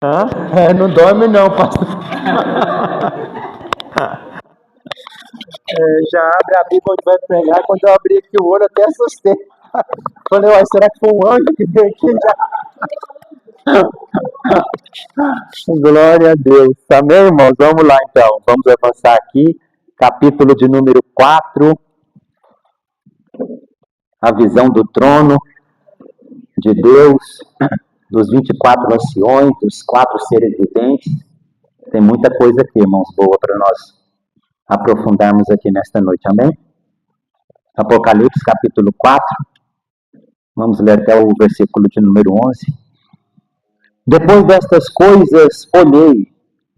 Hã? Não dorme não, pastor. Já abre a Bíblia onde vai pregar. Quando eu abri aqui o olho, até assustei. Falei, ué, será que foi um anjo que veio aqui já? Glória a Deus. Amém, irmãos? Vamos lá então. Vamos avançar aqui. Capítulo de número 4. A visão do trono de Deus, dos 24 anciões, dos 4 seres viventes. Tem muita coisa aqui, irmãos, boa para nós aprofundarmos aqui nesta noite, amém? Apocalipse, capítulo 4, vamos ler até o versículo de número 11. Depois destas coisas, olhei,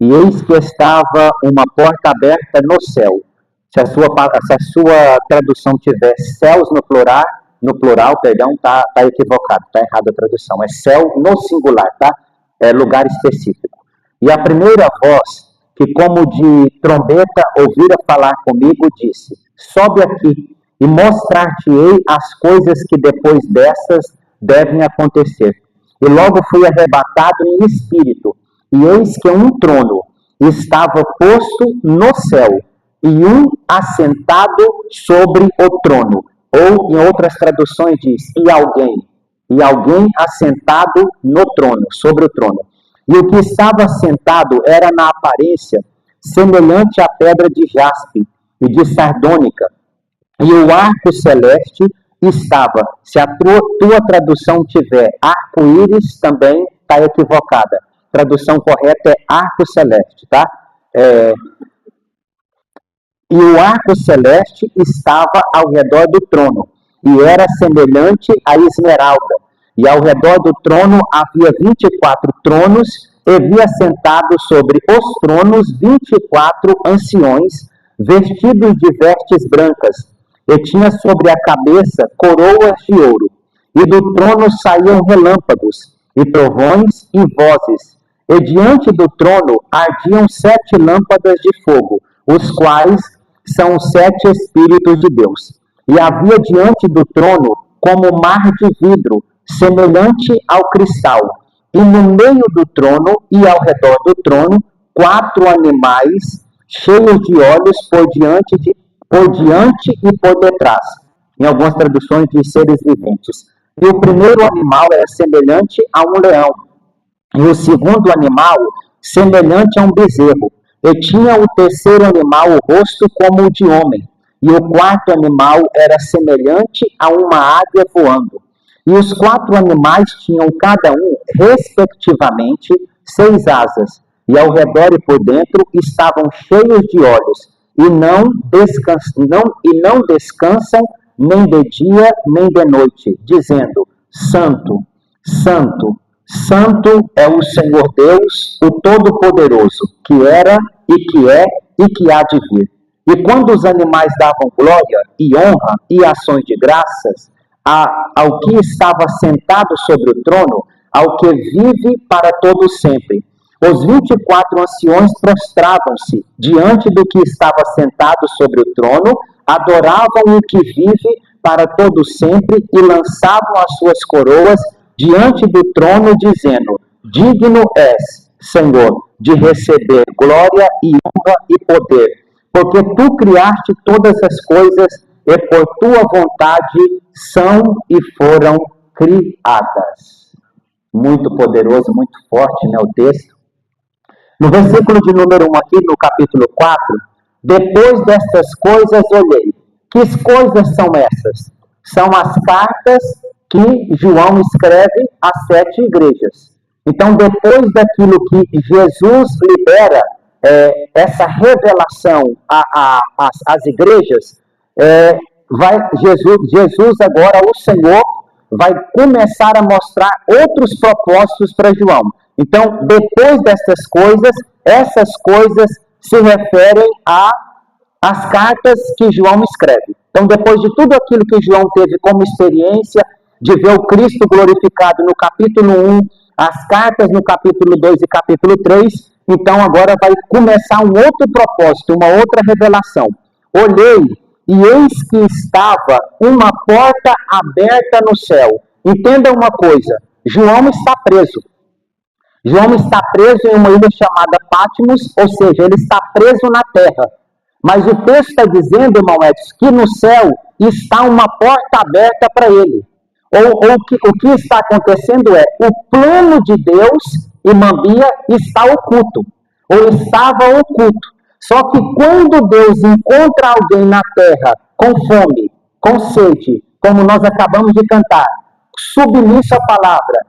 e eis que estava uma porta aberta no céu. Se a sua tradução tiver céus no plural, tá equivocado, tá errada a tradução. É céu no singular, tá? É lugar específico. E a primeira voz, que como de trombeta ouvira falar comigo, disse: sobe aqui e mostrar-te-ei as coisas que depois dessas devem acontecer. E logo fui arrebatado em espírito, e eis que um trono estava posto no céu, e um assentado sobre o trono. Ou, em outras traduções, diz, e alguém assentado no trono, sobre o trono. E o que estava sentado era na aparência semelhante à pedra de jaspe e de sardônica. E o arco celeste estava, se a tua tradução tiver arco-íris, também está equivocada. A tradução correta é arco celeste, tá? E o arco celeste estava ao redor do trono, e era semelhante a esmeralda. E ao redor do trono havia 24 tronos, e havia sentado sobre os tronos 24 anciões, vestidos de vestes brancas, e tinha sobre a cabeça coroas de ouro. E do trono saíam relâmpagos, e trovões, e vozes. E diante do trono ardiam 7 lâmpadas de fogo, os quais são os 7 Espíritos de Deus. E havia diante do trono como mar de vidro, semelhante ao cristal. E no meio do trono e ao redor do trono, 4 animais cheios de olhos por diante e por detrás. Em algumas traduções de seres viventes. E o primeiro animal era semelhante a um leão. E o segundo animal semelhante a um bezerro. E tinha o terceiro animal o rosto como o de homem. E o quarto animal era semelhante a uma águia voando. E os 4 animais tinham cada um, respectivamente, 6 asas. E ao redor e por dentro estavam cheios de olhos. E não descansam nem de dia nem de noite, dizendo: Santo, Santo, Santo é o Senhor Deus, o Todo-Poderoso, que era e que é e que há de vir. E quando os animais davam glória e honra e ações de graças ao que estava sentado sobre o trono, ao que vive para todo sempre, os 24 anciões prostravam-se diante do que estava sentado sobre o trono, adoravam o que vive para todo sempre e lançavam as suas coroas diante do trono, dizendo: digno és, Senhor, de receber glória e honra e poder, porque tu criaste todas as coisas e por tua vontade são e foram criadas. Muito poderoso, muito forte, né, o texto. No versículo de número 1 aqui, no capítulo 4, depois destas coisas olhei. Que coisas são essas? São as cartas que João escreve às 7 igrejas. Então, depois daquilo que Jesus libera, essa revelação às igrejas, Jesus agora, o Senhor, vai começar a mostrar outros propósitos para João. Então, depois destas coisas, essas coisas se referem às cartas que João escreve. Então, depois de tudo aquilo que João teve como experiência de ver o Cristo glorificado no capítulo 1, as cartas no capítulo 2 e capítulo 3, então agora vai começar um outro propósito, uma outra revelação. Olhei e eis que estava uma porta aberta no céu. Entenda uma coisa, João está preso. João está preso em uma ilha chamada Patmos, ou seja, ele está preso na terra. Mas o texto está dizendo, irmão Edson, que no céu está uma porta aberta para ele. O que está acontecendo é, o plano de Deus, irmã Bia, está oculto, ou estava oculto. Só que quando Deus encontra alguém na terra com fome, com sede, como nós acabamos de cantar, submisso à palavra,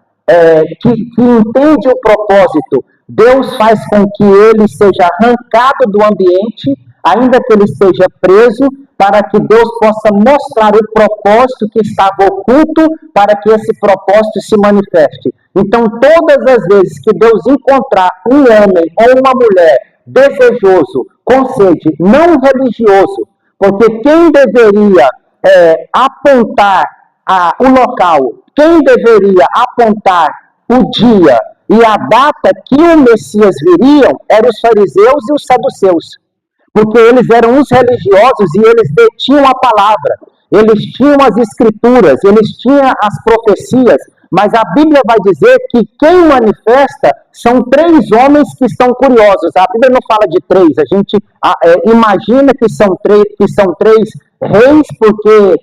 que entende o propósito, Deus faz com que ele seja arrancado do ambiente, ainda que ele esteja preso, para que Deus possa mostrar o propósito que estava oculto, para que esse propósito se manifeste. Então, todas as vezes que Deus encontrar um homem ou uma mulher desejoso, com sede, não religioso, porque quem deveria apontar o local, quem deveria apontar o dia e a data que o Messias viria, eram os fariseus e os saduceus. Porque eles eram os religiosos e eles detinham a palavra, eles tinham as escrituras, eles tinham as profecias, mas a Bíblia vai dizer que quem manifesta são 3 homens que estão curiosos. A Bíblia não fala de 3, a gente imagina que são três reis, porque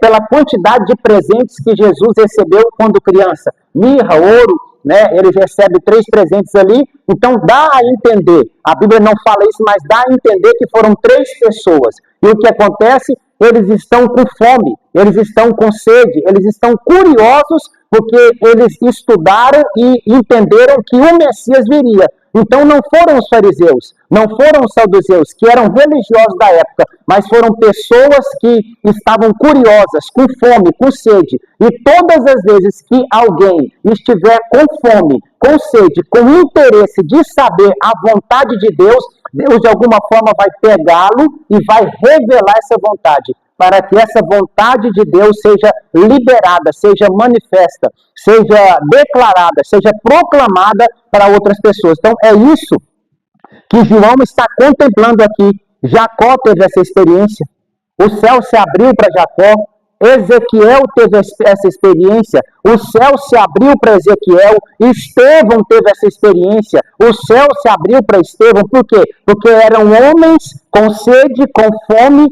pela quantidade de presentes que Jesus recebeu quando criança, mirra, ouro, né? Ele recebe 3 presentes ali, então dá a entender, a Bíblia não fala isso, mas dá a entender que foram 3 pessoas. E o que acontece? Eles estão com fome, eles estão com sede, eles estão curiosos, porque eles estudaram e entenderam que o Messias viria. Então não foram os fariseus, não foram os saduceus, que eram religiosos da época, mas foram pessoas que estavam curiosas, com fome, com sede. E todas as vezes que alguém estiver com fome, com sede, com interesse de saber a vontade de Deus, Deus de alguma forma vai pegá-lo e vai revelar essa vontade, para que essa vontade de Deus seja liberada, seja manifesta, seja declarada, seja proclamada para outras pessoas. Então é isso que João está contemplando aqui. Jacó teve essa experiência, o céu se abriu para Jacó, Ezequiel teve essa experiência, o céu se abriu para Ezequiel, Estevão teve essa experiência, o céu se abriu para Estevão. Por quê? Porque eram homens com sede, com fome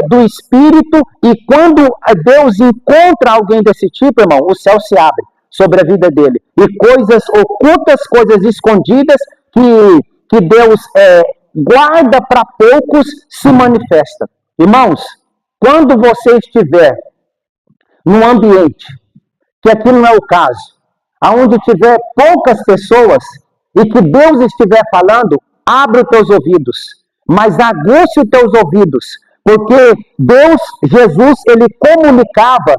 do Espírito, e quando Deus encontra alguém desse tipo, irmão, o céu se abre sobre a vida dele, e coisas ocultas, coisas escondidas, que Deus guarda para poucos, se manifesta. Irmãos, quando você estiver num ambiente, que aqui não é o caso, aonde tiver poucas pessoas e que Deus estiver falando, abre os teus ouvidos, mas aguce os teus ouvidos, porque Deus, Jesus, ele comunicava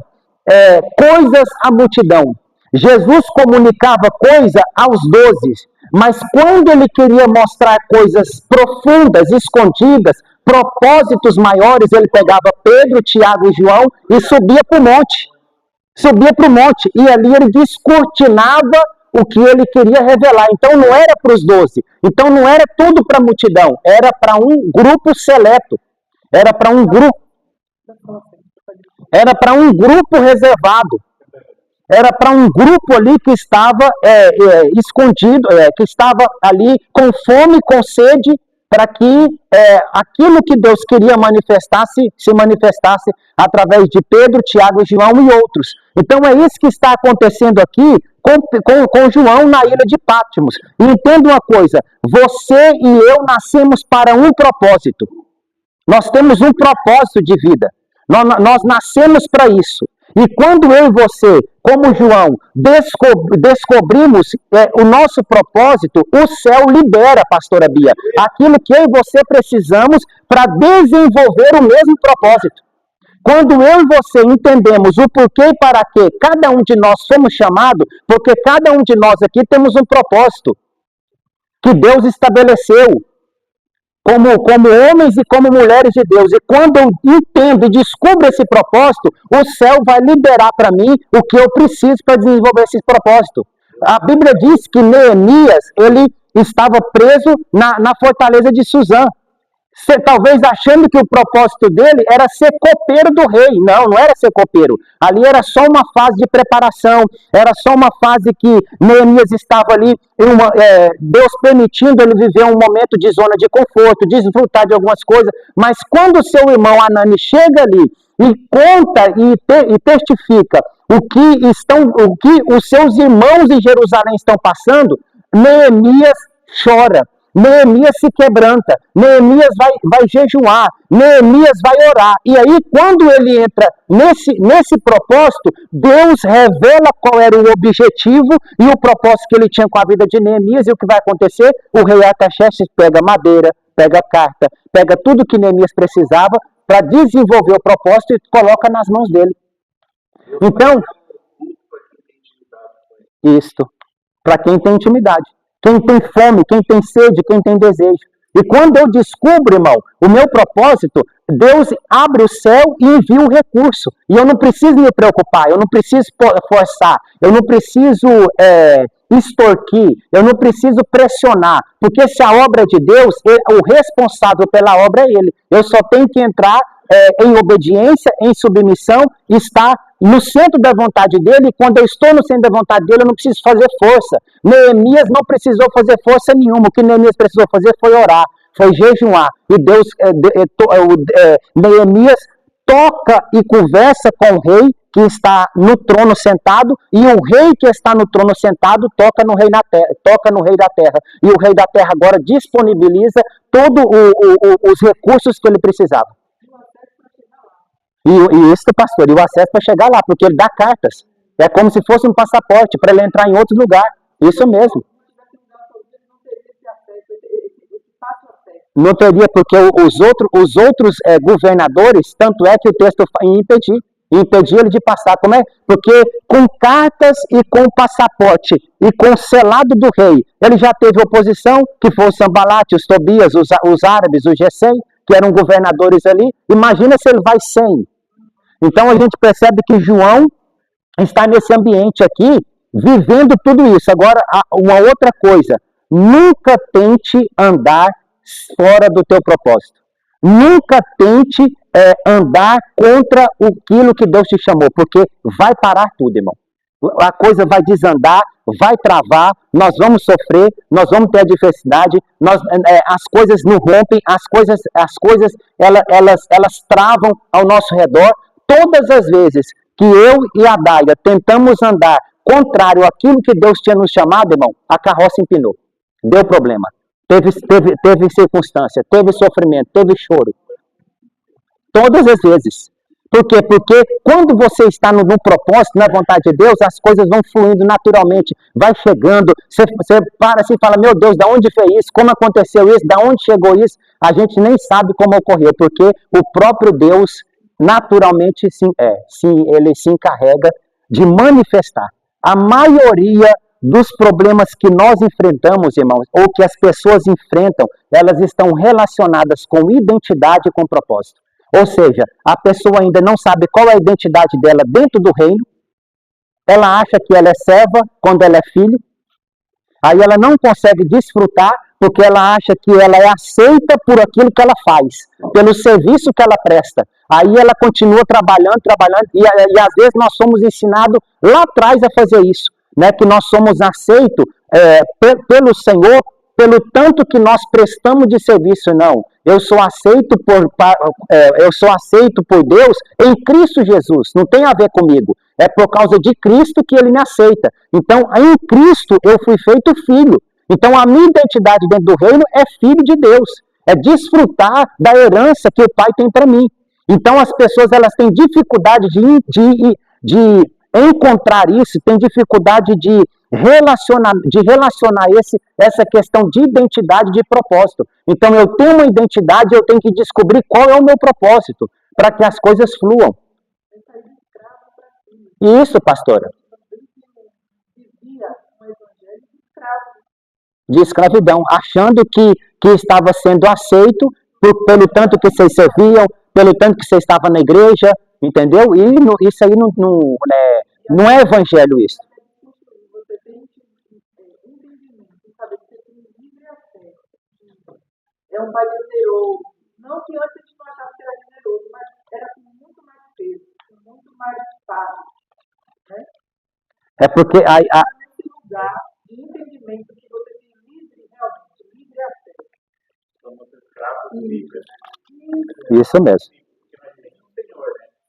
coisas à multidão. Jesus comunicava coisa aos 12, mas quando ele queria mostrar coisas profundas, escondidas, propósitos maiores, ele pegava Pedro, Tiago e João e subia para o monte. Subia para o monte, e ali ele descortinava o que ele queria revelar. Então não era para os 12, então não era tudo para a multidão, era para um grupo seleto, era para um grupo reservado, era para um grupo ali que estava escondido, que estava ali com fome, com sede, para que aquilo que Deus queria se manifestasse através de Pedro, Tiago, João e outros. Então é isso que está acontecendo aqui com João na ilha de Patmos. E entenda uma coisa, você e eu nascemos para um propósito. Nós temos um propósito de vida. Nós nascemos para isso. E quando eu e você, como João, descobrimos o nosso propósito, o céu libera, pastora Bia, aquilo que eu e você precisamos para desenvolver o mesmo propósito. Quando eu e você entendemos o porquê e para quê, cada um de nós somos chamados, porque cada um de nós aqui temos um propósito que Deus estabeleceu. Como homens e como mulheres de Deus. E quando eu entendo e descubro esse propósito, o céu vai liberar para mim o que eu preciso para desenvolver esse propósito. A Bíblia diz que Neemias, ele estava preso na fortaleza de Suzã. talvez achando que o propósito dele era ser copeiro do rei. Não, não era ser copeiro. Ali era só uma fase de preparação, era só uma fase que Neemias estava ali, Deus permitindo ele viver um momento de zona de conforto, desfrutar de algumas coisas, mas quando o seu irmão Anani chega ali e conta e testifica o que os seus irmãos em Jerusalém estão passando, Neemias chora. Neemias se quebranta, Neemias vai jejuar, Neemias vai orar. E aí, quando ele entra nesse propósito, Deus revela qual era o objetivo e o propósito que ele tinha com a vida de Neemias. E o que vai acontecer? O rei Artaxerxes pega madeira, pega carta, pega tudo que Neemias precisava para desenvolver o propósito e coloca nas mãos dele. Então, isto, para quem tem intimidade. Quem tem fome, quem tem sede, quem tem desejo. E quando eu descubro, irmão, o meu propósito, Deus abre o céu e envia um recurso. E eu não preciso me preocupar, eu não preciso forçar, eu não preciso extorquir, eu não preciso pressionar. Porque se a obra é de Deus, o responsável pela obra é Ele. Eu só tenho que entrar em obediência, em submissão, estar no centro da vontade dele, e quando eu estou no centro da vontade dele, eu não preciso fazer força. Neemias não precisou fazer força nenhuma, o que Neemias precisou fazer foi orar, foi jejuar, e Deus, Neemias toca e conversa com o rei que está no trono sentado, e o rei que está no trono sentado toca no rei da terra, e o rei da terra agora disponibiliza todos os recursos que ele precisava. E isso, pastor, e o acesso para chegar lá, porque ele dá cartas. É como se fosse um passaporte para ele entrar em outro lugar. Isso mesmo. Não teria, porque os outros governadores, tanto é que o texto impedir ele de passar. Como é? Porque com cartas e com passaporte e com o selado do rei, ele já teve oposição, que foi o Sambalate, os Tobias, os árabes, o Gesem, que eram governadores ali. Imagina se ele vai sem. Então a gente percebe que João está nesse ambiente aqui, vivendo tudo isso. Agora, uma outra coisa, nunca tente andar fora do teu propósito. Nunca tente andar contra aquilo que Deus te chamou, porque vai parar tudo, irmão. A coisa vai desandar, vai travar, nós vamos sofrer, nós vamos ter adversidade, as coisas não rompem, as coisas elas travam ao nosso redor. Todas as vezes que eu e a Daia tentamos andar contrário àquilo que Deus tinha nos chamado, irmão, a carroça empinou. Deu problema. Teve circunstância, teve sofrimento, teve choro. Todas as vezes. Por quê? Porque quando você está no propósito, na vontade de Deus, as coisas vão fluindo naturalmente, vai chegando, você para assim e fala, meu Deus, da onde veio isso? Como aconteceu isso? Da onde chegou isso? A gente nem sabe como ocorreu, porque o próprio Deus naturalmente ele se encarrega de manifestar. A maioria dos problemas que nós enfrentamos, irmãos, ou que as pessoas enfrentam, elas estão relacionadas com identidade e com propósito. Ou seja, a pessoa ainda não sabe qual é a identidade dela dentro do reino, ela acha que ela é serva quando ela é filho, aí ela não consegue desfrutar porque ela acha que ela é aceita por aquilo que ela faz, pelo serviço que ela presta. Aí ela continua trabalhando, e às vezes nós somos ensinados lá atrás a fazer isso, né? Que nós somos aceitos pelo Senhor, pelo tanto que nós prestamos de serviço. Não, eu sou aceito por Deus em Cristo Jesus, não tem a ver comigo, é por causa de Cristo que Ele me aceita. Então, em Cristo eu fui feito filho. Então, a minha identidade dentro do reino é filho de Deus, é desfrutar da herança que o Pai tem para mim. Então, as pessoas elas têm dificuldade de encontrar isso, têm dificuldade de relacionar essa questão de identidade e de propósito. Então, eu tenho uma identidade, eu tenho que descobrir qual é o meu propósito, para que as coisas fluam. Isso, pastora. De escravidão, achando que estava sendo aceito pelo tanto que vocês serviam, pelo tanto que você estava na igreja, entendeu? E isso aí não é evangelho isso. Você tem entendimento, sabe? Você tem livre acesso. É um pai generoso, Não que antes a gente não achasse que era generoso, mas era com muito mais peso, com muito mais espaço, né? É porque Nesse lugar de entendimento que você tem livre, realmente, livre acesso. Somos escravos livres. isso mesmo.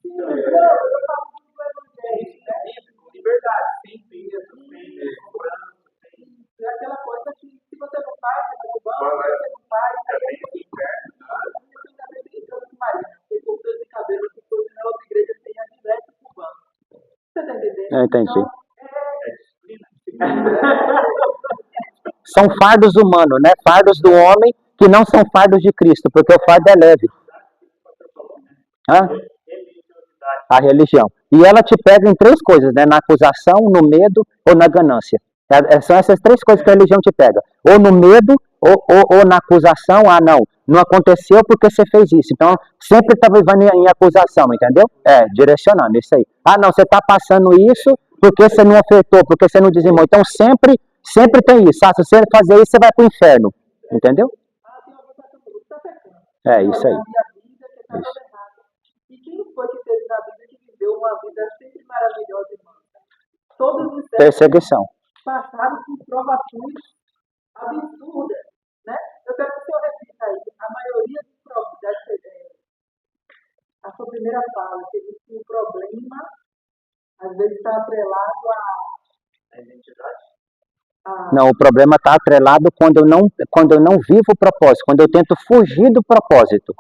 Eu falo do evangelho, né? Com liberdade, sem peso, sem cobrança. É aquela coisa que se você não faz, você vai pro banco, se você não faz, aí é o inferno. Você ainda bem brincando com o marido. Tem cortando de cabelo que todos na outra igreja tem a direto pro banco. Você tá entendendo? Eu entendi. Então, São fardos humanos, né? Fardos do homem que não são fardos de Cristo, porque o fardo é leve. Hã? A religião. E ela te pega em três coisas, né? Na acusação, no medo ou na ganância. São essas três coisas que a religião te pega. Ou no medo, ou na acusação. Ah, não aconteceu porque você fez isso. Então, sempre está vivendo em acusação, entendeu? Direcionando, isso aí. Ah, não, você está passando isso porque você não ofertou, porque você não dizimou. Então, sempre tem isso. Ah, se você fazer isso, você vai para o inferno. Entendeu? É isso aí. Isso. E quem foi que teve na vida que viveu uma vida sempre maravilhosa, irmão? Todos os Perseguição. passaram por provações absurdas, né? Eu quero que o senhor repita aí. A maioria dos problemas, a sua primeira fala, que diz que o problema, às vezes, está atrelado à identidade. Não, o problema está atrelado quando eu não vivo o propósito, quando eu tento fugir do propósito.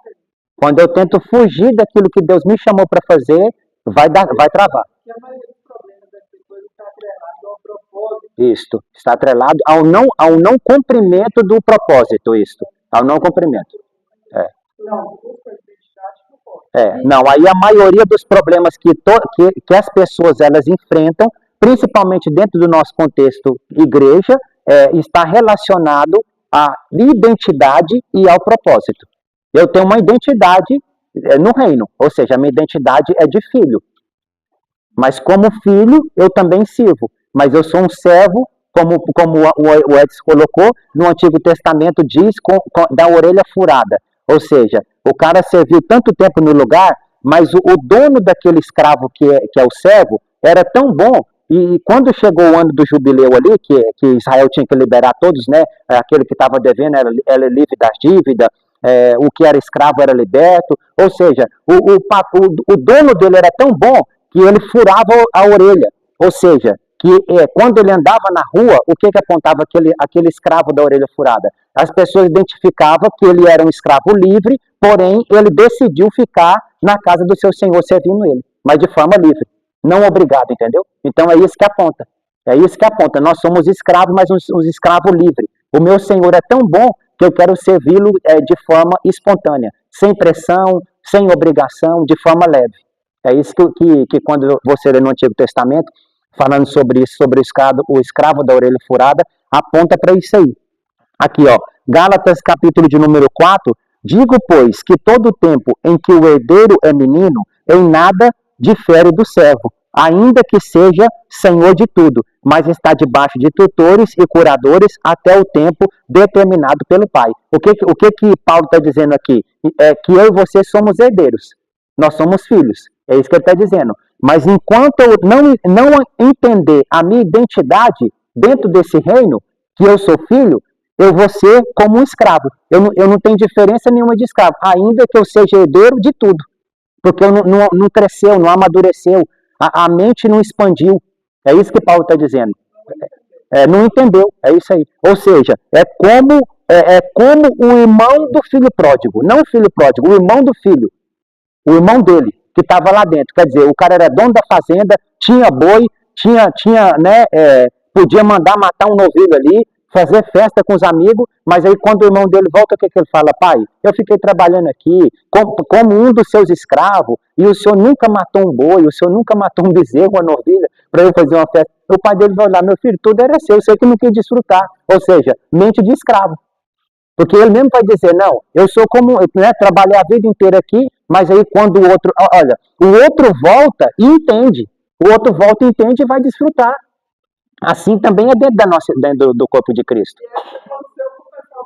Quando eu tento fugir daquilo que Deus me chamou para fazer, vai travar. E a maioria dos problemas das pessoas está atrelado ao propósito. Isto, está atrelado ao não cumprimento do propósito, isto, ao não cumprimento. Não, busca a identidade. Não, aí a maioria dos problemas que as pessoas elas enfrentam, principalmente dentro do nosso contexto igreja, está relacionado à identidade e ao propósito. Eu tenho uma identidade no reino, ou seja, a minha identidade é de filho. Mas como filho, eu também sirvo. Mas eu sou um servo, como o Edson colocou, no Antigo Testamento diz, da orelha furada. Ou seja, o cara serviu tanto tempo no lugar, mas o dono daquele escravo que é o servo, era tão bom, e quando chegou o ano do jubileu ali, que Israel tinha que liberar todos, né? Aquele que estava devendo era livre das dívidas, o que era escravo era liberto, ou seja, o dono dele era tão bom que ele furava a orelha, ou seja, que quando ele andava na rua, o que apontava aquele escravo da orelha furada? As pessoas identificavam que ele era um escravo livre, porém ele decidiu ficar na casa do seu senhor servindo ele, mas de forma livre, não obrigado, entendeu? Então é isso que aponta. É isso que aponta. Nós somos escravos, mas uns escravos livres. O meu senhor é tão bom que eu quero servi-lo de forma espontânea, sem pressão, sem obrigação, de forma leve. É isso que quando você lê no Antigo Testamento, falando sobre isso, sobre o escravo da orelha furada, aponta para isso aí. Aqui, ó, Gálatas capítulo de número 4, digo, pois, que todo o tempo em que o herdeiro é menino, em nada difere do servo, ainda que seja senhor de tudo, mas está debaixo de tutores e curadores até o tempo determinado pelo Pai. O que Paulo está dizendo aqui? É que eu e você somos herdeiros, nós somos filhos, é isso que ele está dizendo. Mas enquanto eu não entender a minha identidade dentro desse reino, que eu sou filho, eu vou ser como um escravo. Eu não tenho diferença nenhuma de escravo, ainda que eu seja herdeiro de tudo. Porque não cresceu, não amadureceu, a mente não expandiu. É isso que Paulo está dizendo. Não entendeu, é isso aí. Ou seja, é como o irmão do filho pródigo, não o filho pródigo, o irmão do filho, o irmão dele, que estava lá dentro. Quer dizer, o cara era dono da fazenda, tinha boi, né, podia mandar matar um novilho ali, fazer festa com os amigos, mas aí quando o irmão dele volta, o que ele fala? Pai, eu fiquei trabalhando aqui como um dos seus escravos, e o senhor nunca matou um boi, o senhor nunca matou um bezerro, uma novilha, para eu fazer uma festa. O pai dele vai olhar, meu filho, tudo era seu, eu sei que não quis desfrutar. Ou seja, mente de escravo. Porque ele mesmo vai dizer, não, eu sou como, né, trabalhei a vida inteira aqui, mas aí quando o outro, olha, o outro volta e entende. O outro volta e entende e vai desfrutar. Assim também é dentro do corpo de Cristo. E essa aconteceu com o pessoal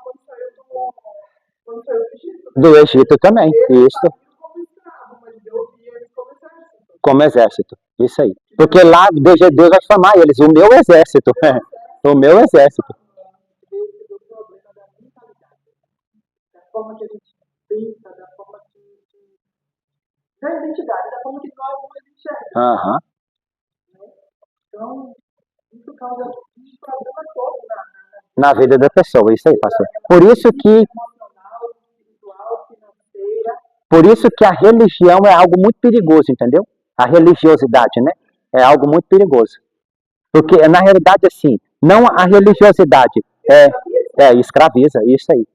quando saiu do Egito, Do Egito também, isso. Como escravo, mas Deus via eles como exército. Como exército, isso aí. Porque lá Deus vai chamar eles, o meu exército. O meu exército. Esse é o problema da mentalidade. Da forma que a gente pensa, da forma da identidade, da forma que nós nos enxergamos. Aham. Então, isso causa um problema todo Na vida da pessoa, isso aí, pastor. Por isso que emocional, espiritual, financeira. Por isso que a religião é algo muito perigoso, entendeu? A religiosidade, né? É algo muito perigoso. Porque, na realidade, assim, não a religiosidade escraviza, isso aí.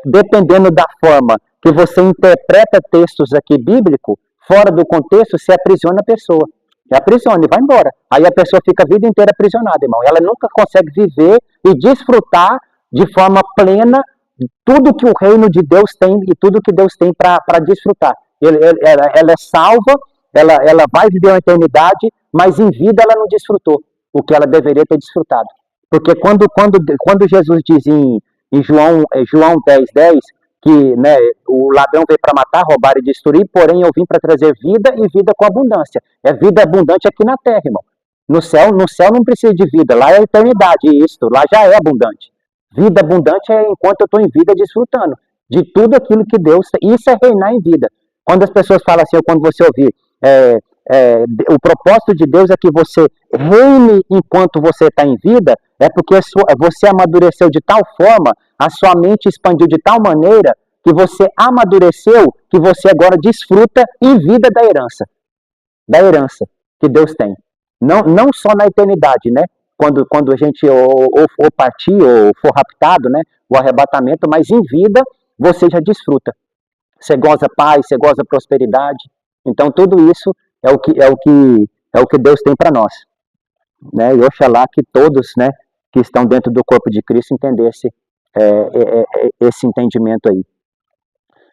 Dependendo da forma que você interpreta textos aqui bíblicos, fora do contexto, você aprisiona a pessoa. E aprisiona e vai embora. Aí a pessoa fica a vida inteira aprisionada, irmão. Ela nunca consegue viver e desfrutar de forma plena tudo que o reino de Deus tem e tudo que Deus tem para desfrutar. Ela é salva, ela vai viver uma eternidade, mas em vida ela não desfrutou o que ela deveria ter desfrutado. Porque quando Jesus diz em João 10:10, que, né, o ladrão veio para matar, roubar e destruir, porém eu vim para trazer vida e vida com abundância. É vida abundante aqui na terra, irmão. No céu não precisa de vida, lá é a eternidade, isso, lá já é abundante. Vida abundante é enquanto eu estou em vida desfrutando de tudo aquilo que Deus tem. Isso é reinar em vida. Quando as pessoas falam assim, ou quando você ouvir, o propósito de Deus é que você reine enquanto você está em vida, é porque você amadureceu de tal forma, a sua mente expandiu de tal maneira, que você amadureceu, que você agora desfruta em vida da herança que Deus tem. Não só na eternidade, né? Quando a gente ou partir ou for raptado, né? O arrebatamento, mas em vida você já desfruta. Você goza paz, você goza prosperidade. Então tudo isso é o que Deus tem para nós, né? E oxalá que todos, né, que estão dentro do corpo de Cristo entendessem esse entendimento aí.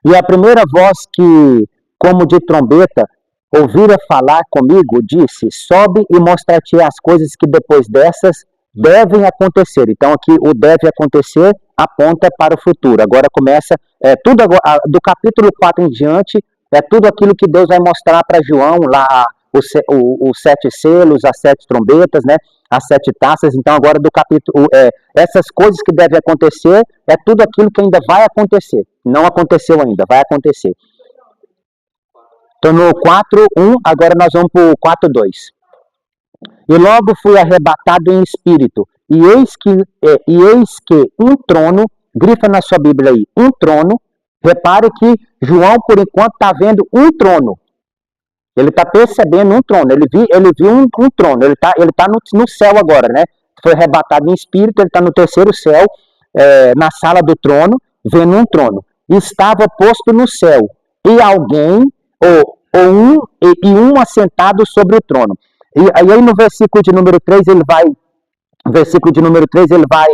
E a primeira voz que, como de trombeta, ouvira falar comigo, disse: sobe e mostrar-te as coisas que depois dessas devem acontecer. Então aqui o deve acontecer aponta para o futuro. Agora começa tudo agora, do capítulo 4 em diante, é tudo aquilo que Deus vai mostrar para João lá, os 7 selos, as 7 trombetas, né? As 7 taças. Então agora do capítulo, essas coisas que devem acontecer, é tudo aquilo que ainda vai acontecer. Não aconteceu ainda, vai acontecer. Estou no 4:1, agora nós vamos para o 4:2. E logo fui arrebatado em espírito, e eis que um trono, grifa na sua Bíblia aí, um trono. Repare que João, por enquanto, está vendo um trono. Ele está percebendo um trono. Ele viu um trono. Ele tá no céu agora, né? Foi arrebatado em espírito, ele está no terceiro céu, na sala do trono, vendo um trono. Estava posto no céu, e alguém, um assentado sobre o trono. E aí no versículo de número 3, ele vai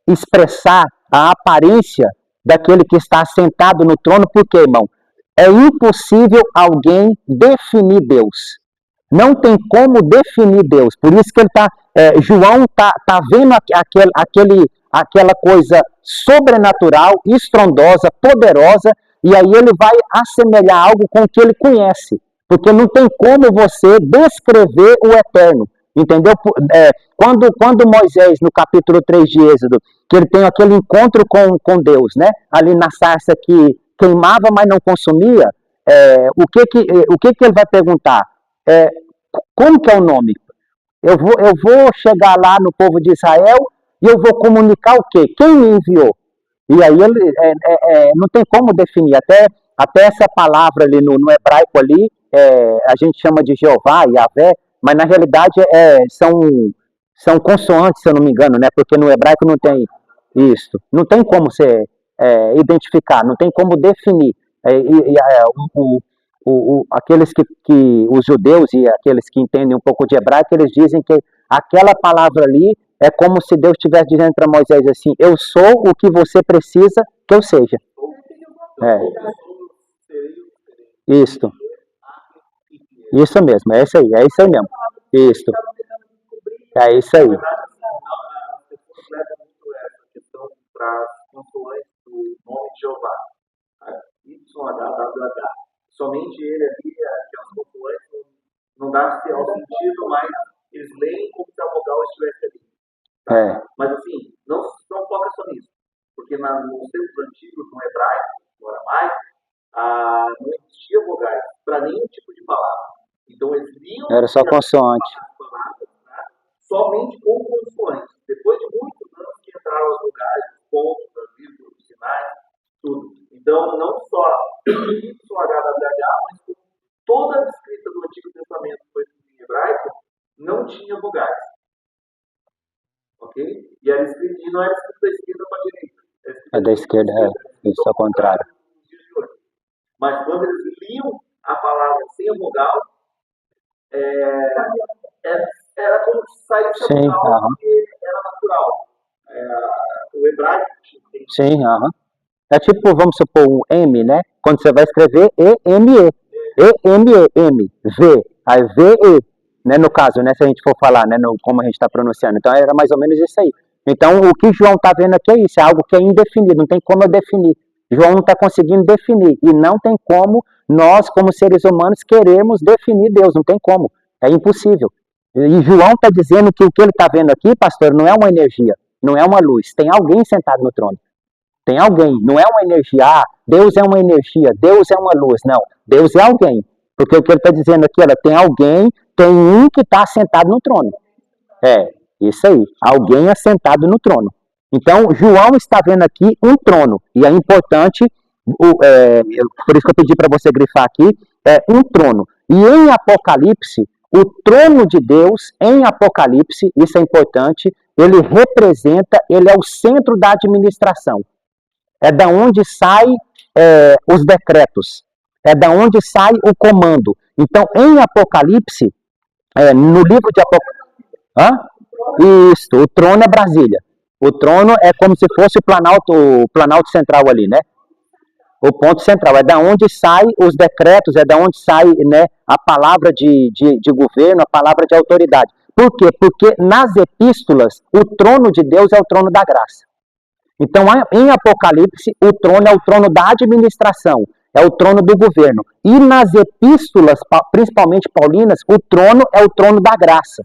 expressar a aparência daquele que está sentado no trono, porque, irmão, é impossível alguém definir Deus. Não tem como definir Deus. Por isso que João tá vendo aquela coisa sobrenatural, estrondosa, poderosa, e aí ele vai assemelhar algo com o que ele conhece. Porque não tem como você descrever o eterno. Entendeu? Quando Moisés, no capítulo 3 de Êxodo, que ele tem aquele encontro com Deus, né? Ali na sarça que queimava, mas não consumia, o que ele vai perguntar? Como que é o nome? Eu vou chegar lá no povo de Israel e eu vou comunicar o quê? Quem me enviou? E aí ele não tem como definir. Até essa palavra ali no hebraico ali, a gente chama de Jeová, Yahvé, mas na realidade são consoantes, se eu não me engano, né? Porque no hebraico não tem isso. Não tem como você identificar, não tem como definir. Aqueles os judeus e aqueles que entendem um pouco de hebraico, eles dizem que aquela palavra ali é como se Deus estivesse dizendo para Moisés assim: eu sou o que você precisa que eu seja. Isso. Isso mesmo, é isso aí mesmo. Isso. É isso aí. Para consoantes do nome de Jeová. HWH. Somente ele ali, aquelas consoantes, não dá ao sentido, mas eles leem como se a vogal estivesse ali. Tá? Mas assim, não foca só nisso. Porque nos tempos antigos, no hebraico, no aramaico, não existia vogais para nenhum tipo de palavra. Então eles liam. Era só consoante. Palavras, né? Somente com consoantes. Depois de muitos anos que entraram as vogais, os pontos, as vírgulas, os sinais, tudo. Então, não só o HWH, mas toda a escrita do Antigo Testamento que foi escrita em hebraico não tinha vogais. Ok? E era escrita, e não era escrita da esquerda para a direita. É da esquerda, isso ao contrário. Mas quando eles liam a palavra sem a vogal, era como se saísse a vogal, porque era natural. O hebraico. Sim, É tipo, vamos supor, um M, né? Quando você vai escrever E-M-E. E-M-E, M. V. Aí V-E. Né? No caso, né? Se a gente for falar, né? Como a gente está pronunciando. Então, era mais ou menos isso aí. Então, o que João está vendo aqui é isso. É algo que é indefinido. Não tem como eu definir. João não está conseguindo definir. E não tem como nós, como seres humanos, queremos definir Deus. Não tem como. É impossível. E João está dizendo que o que ele está vendo aqui, pastor, não é uma energia. Não é uma luz. Tem alguém sentado no trono. Tem alguém, não é uma energia, Deus é uma energia, Deus é uma luz, não, Deus é alguém, porque o que ele está dizendo aqui, tem alguém, tem um que está assentado no trono, isso aí, alguém assentado no trono. Então, João está vendo aqui um trono, e é importante, por isso que eu pedi para você grifar aqui, um trono, e em Apocalipse, o trono de Deus, em Apocalipse, isso é importante, ele representa, ele é o centro da administração. É da onde saem os decretos. É da onde sai o comando. Então, em Apocalipse, no livro de Apocalipse... Isso, o trono é Brasília. O trono é como se fosse o Planalto Central ali, né? O ponto central. É da onde saem os decretos, é da onde sai, né, a palavra de governo, a palavra de autoridade. Por quê? Porque nas epístolas, o trono de Deus é o trono da graça. Então, em Apocalipse, o trono é o trono da administração, é o trono do governo. E nas epístolas, principalmente paulinas, o trono é o trono da graça.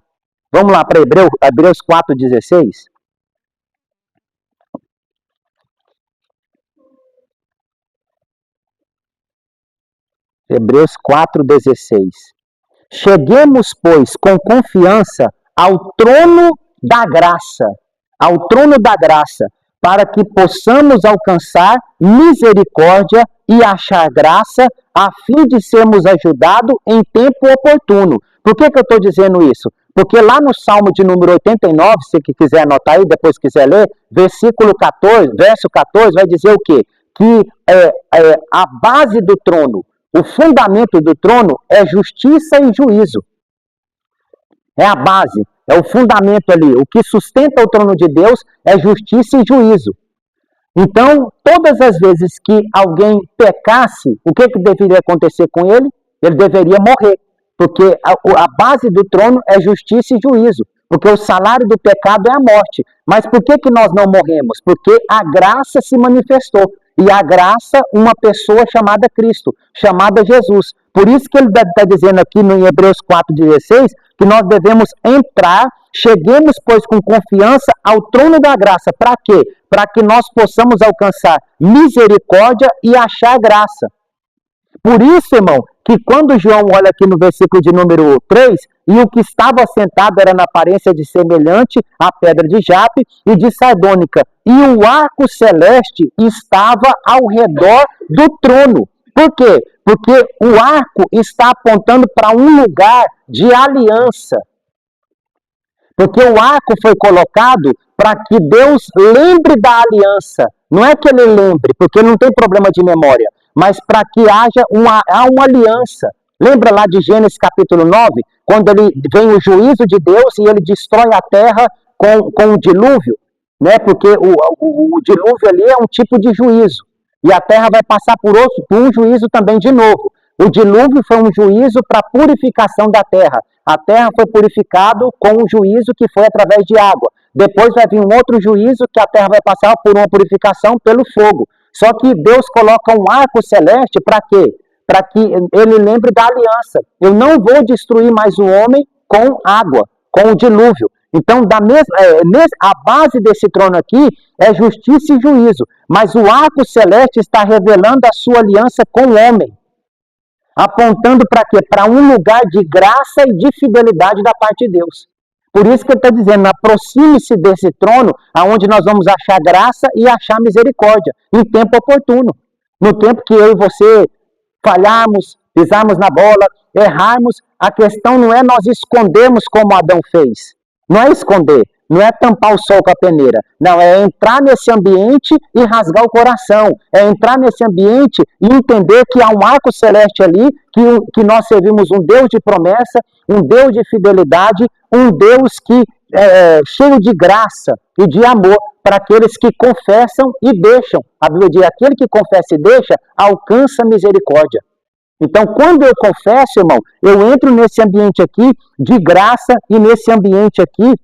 Vamos lá para Hebreus 4,16. Hebreus 4,16. Cheguemos, pois, com confiança ao trono da graça, para que possamos alcançar misericórdia e achar graça, a fim de sermos ajudados em tempo oportuno. Por que eu estou dizendo isso? Porque lá no Salmo de número 89, se quiser anotar aí, depois quiser ler, verso 14, vai dizer o quê? Que a base do trono, o fundamento do trono é justiça e juízo. É a base, é o fundamento ali. O que sustenta o trono de Deus é justiça e juízo. Então, todas as vezes que alguém pecasse, o que deveria acontecer com ele? Ele deveria morrer. Porque a base do trono é justiça e juízo. Porque o salário do pecado é a morte. Mas por que nós não morremos? Porque a graça se manifestou. E a graça, uma pessoa chamada Cristo, chamada Jesus. Por isso que ele está dizendo aqui em Hebreus 4,16, que nós devemos entrar, cheguemos, pois, com confiança ao trono da graça. Para quê? Para que nós possamos alcançar misericórdia e achar graça. Por isso, irmão, que quando João olha aqui no versículo de número 3, e o que estava assentado era na aparência de semelhante à pedra de jape e de sardônica, e o arco celeste estava ao redor do trono. Por quê? Porque o arco está apontando para um lugar de aliança. Porque o arco foi colocado para que Deus lembre da aliança. Não é que ele lembre, porque não tem problema de memória, mas para que haja uma aliança. Lembra lá de Gênesis capítulo 9, quando vem o juízo de Deus e ele destrói a terra com o dilúvio? Né? Porque o dilúvio ali é um tipo de juízo. E a terra vai passar por um juízo também de novo. O dilúvio foi um juízo para a purificação da terra. A terra foi purificada com um juízo que foi através de água. Depois vai vir um outro juízo que a terra vai passar por uma purificação pelo fogo. Só que Deus coloca um arco celeste para quê? Para que ele lembre da aliança. Eu não vou destruir mais o homem com água, com o dilúvio. Então, a base desse trono aqui é justiça e juízo. Mas o arco celeste está revelando a sua aliança com o homem. Apontando para quê? Para um lugar de graça e de fidelidade da parte de Deus. Por isso que ele está dizendo, aproxime-se desse trono, aonde nós vamos achar graça e achar misericórdia, em tempo oportuno. No tempo que eu e você falharmos, pisarmos na bola, errarmos, a questão não é nós escondermos como Adão fez. Não é esconder, não é tampar o sol com a peneira. Não, é entrar nesse ambiente e rasgar o coração. É entrar nesse ambiente e entender que há um arco celeste ali, que nós servimos um Deus de promessa, um Deus de fidelidade, um Deus que é cheio de graça e de amor para aqueles que confessam e deixam. A Bíblia diz, aquele que confessa e deixa, alcança misericórdia. Então, quando eu confesso, irmão, eu entro nesse ambiente aqui de graça e nesse ambiente aqui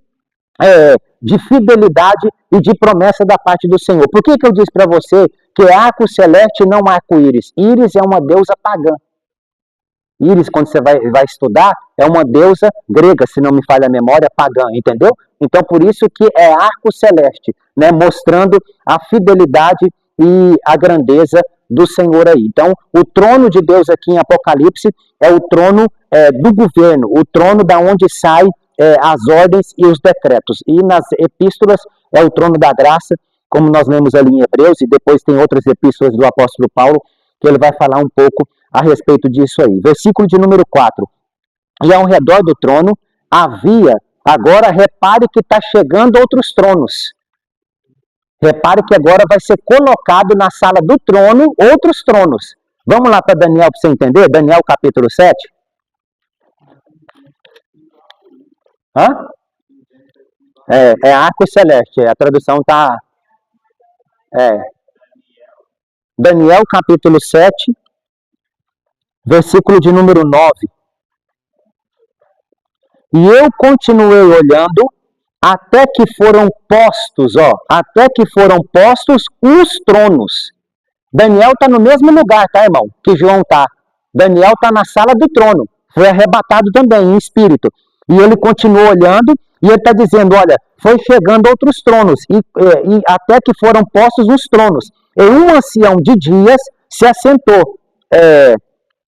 de fidelidade e de promessa da parte do Senhor. Por que eu disse para você que é arco celeste e não arco-íris? Íris é uma deusa pagã. Íris, quando você vai estudar, é uma deusa grega, se não me falha a memória, pagã, entendeu? Então, por isso que é arco celeste, né, mostrando a fidelidade e a grandeza do Senhor aí. Então, o trono de Deus aqui em Apocalipse é o trono do governo, o trono da onde sai as ordens e os decretos. E nas epístolas é o trono da graça, como nós lemos ali em Hebreus, e depois tem outras epístolas do apóstolo Paulo, que ele vai falar um pouco a respeito disso aí. Versículo de número 4. E ao redor do trono havia, agora repare que está chegando outros tronos. Repare que agora vai ser colocado na sala do trono outros tronos. Vamos lá para Daniel para você entender? Daniel capítulo 7. Hã? É arco celeste, a tradução está... Daniel capítulo 7, versículo de número 9. E eu continuei olhando até que foram postos, os tronos. Daniel está no mesmo lugar, tá, irmão? Que João está. Daniel está na sala do trono. Foi arrebatado também, em espírito. E ele continuou olhando, e ele está dizendo, olha, foi chegando outros tronos, e até que foram postos os tronos. E um ancião de dias se assentou.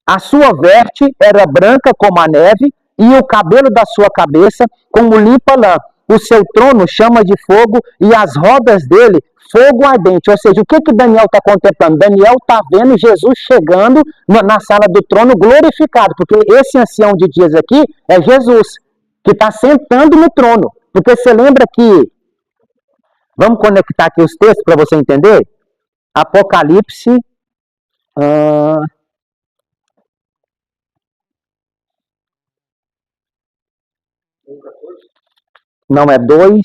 A sua veste era branca como a neve, e o cabelo da sua cabeça como limpa lã. O seu trono chama de fogo, e as rodas dele fogo ardente. Ou seja, o que Daniel está contemplando? Daniel está vendo Jesus chegando na sala do trono glorificado, porque esse ancião de dias aqui é Jesus, que está sentando no trono. Porque você lembra que... Vamos conectar aqui os textos para você entender? Apocalipse... Não, é 2.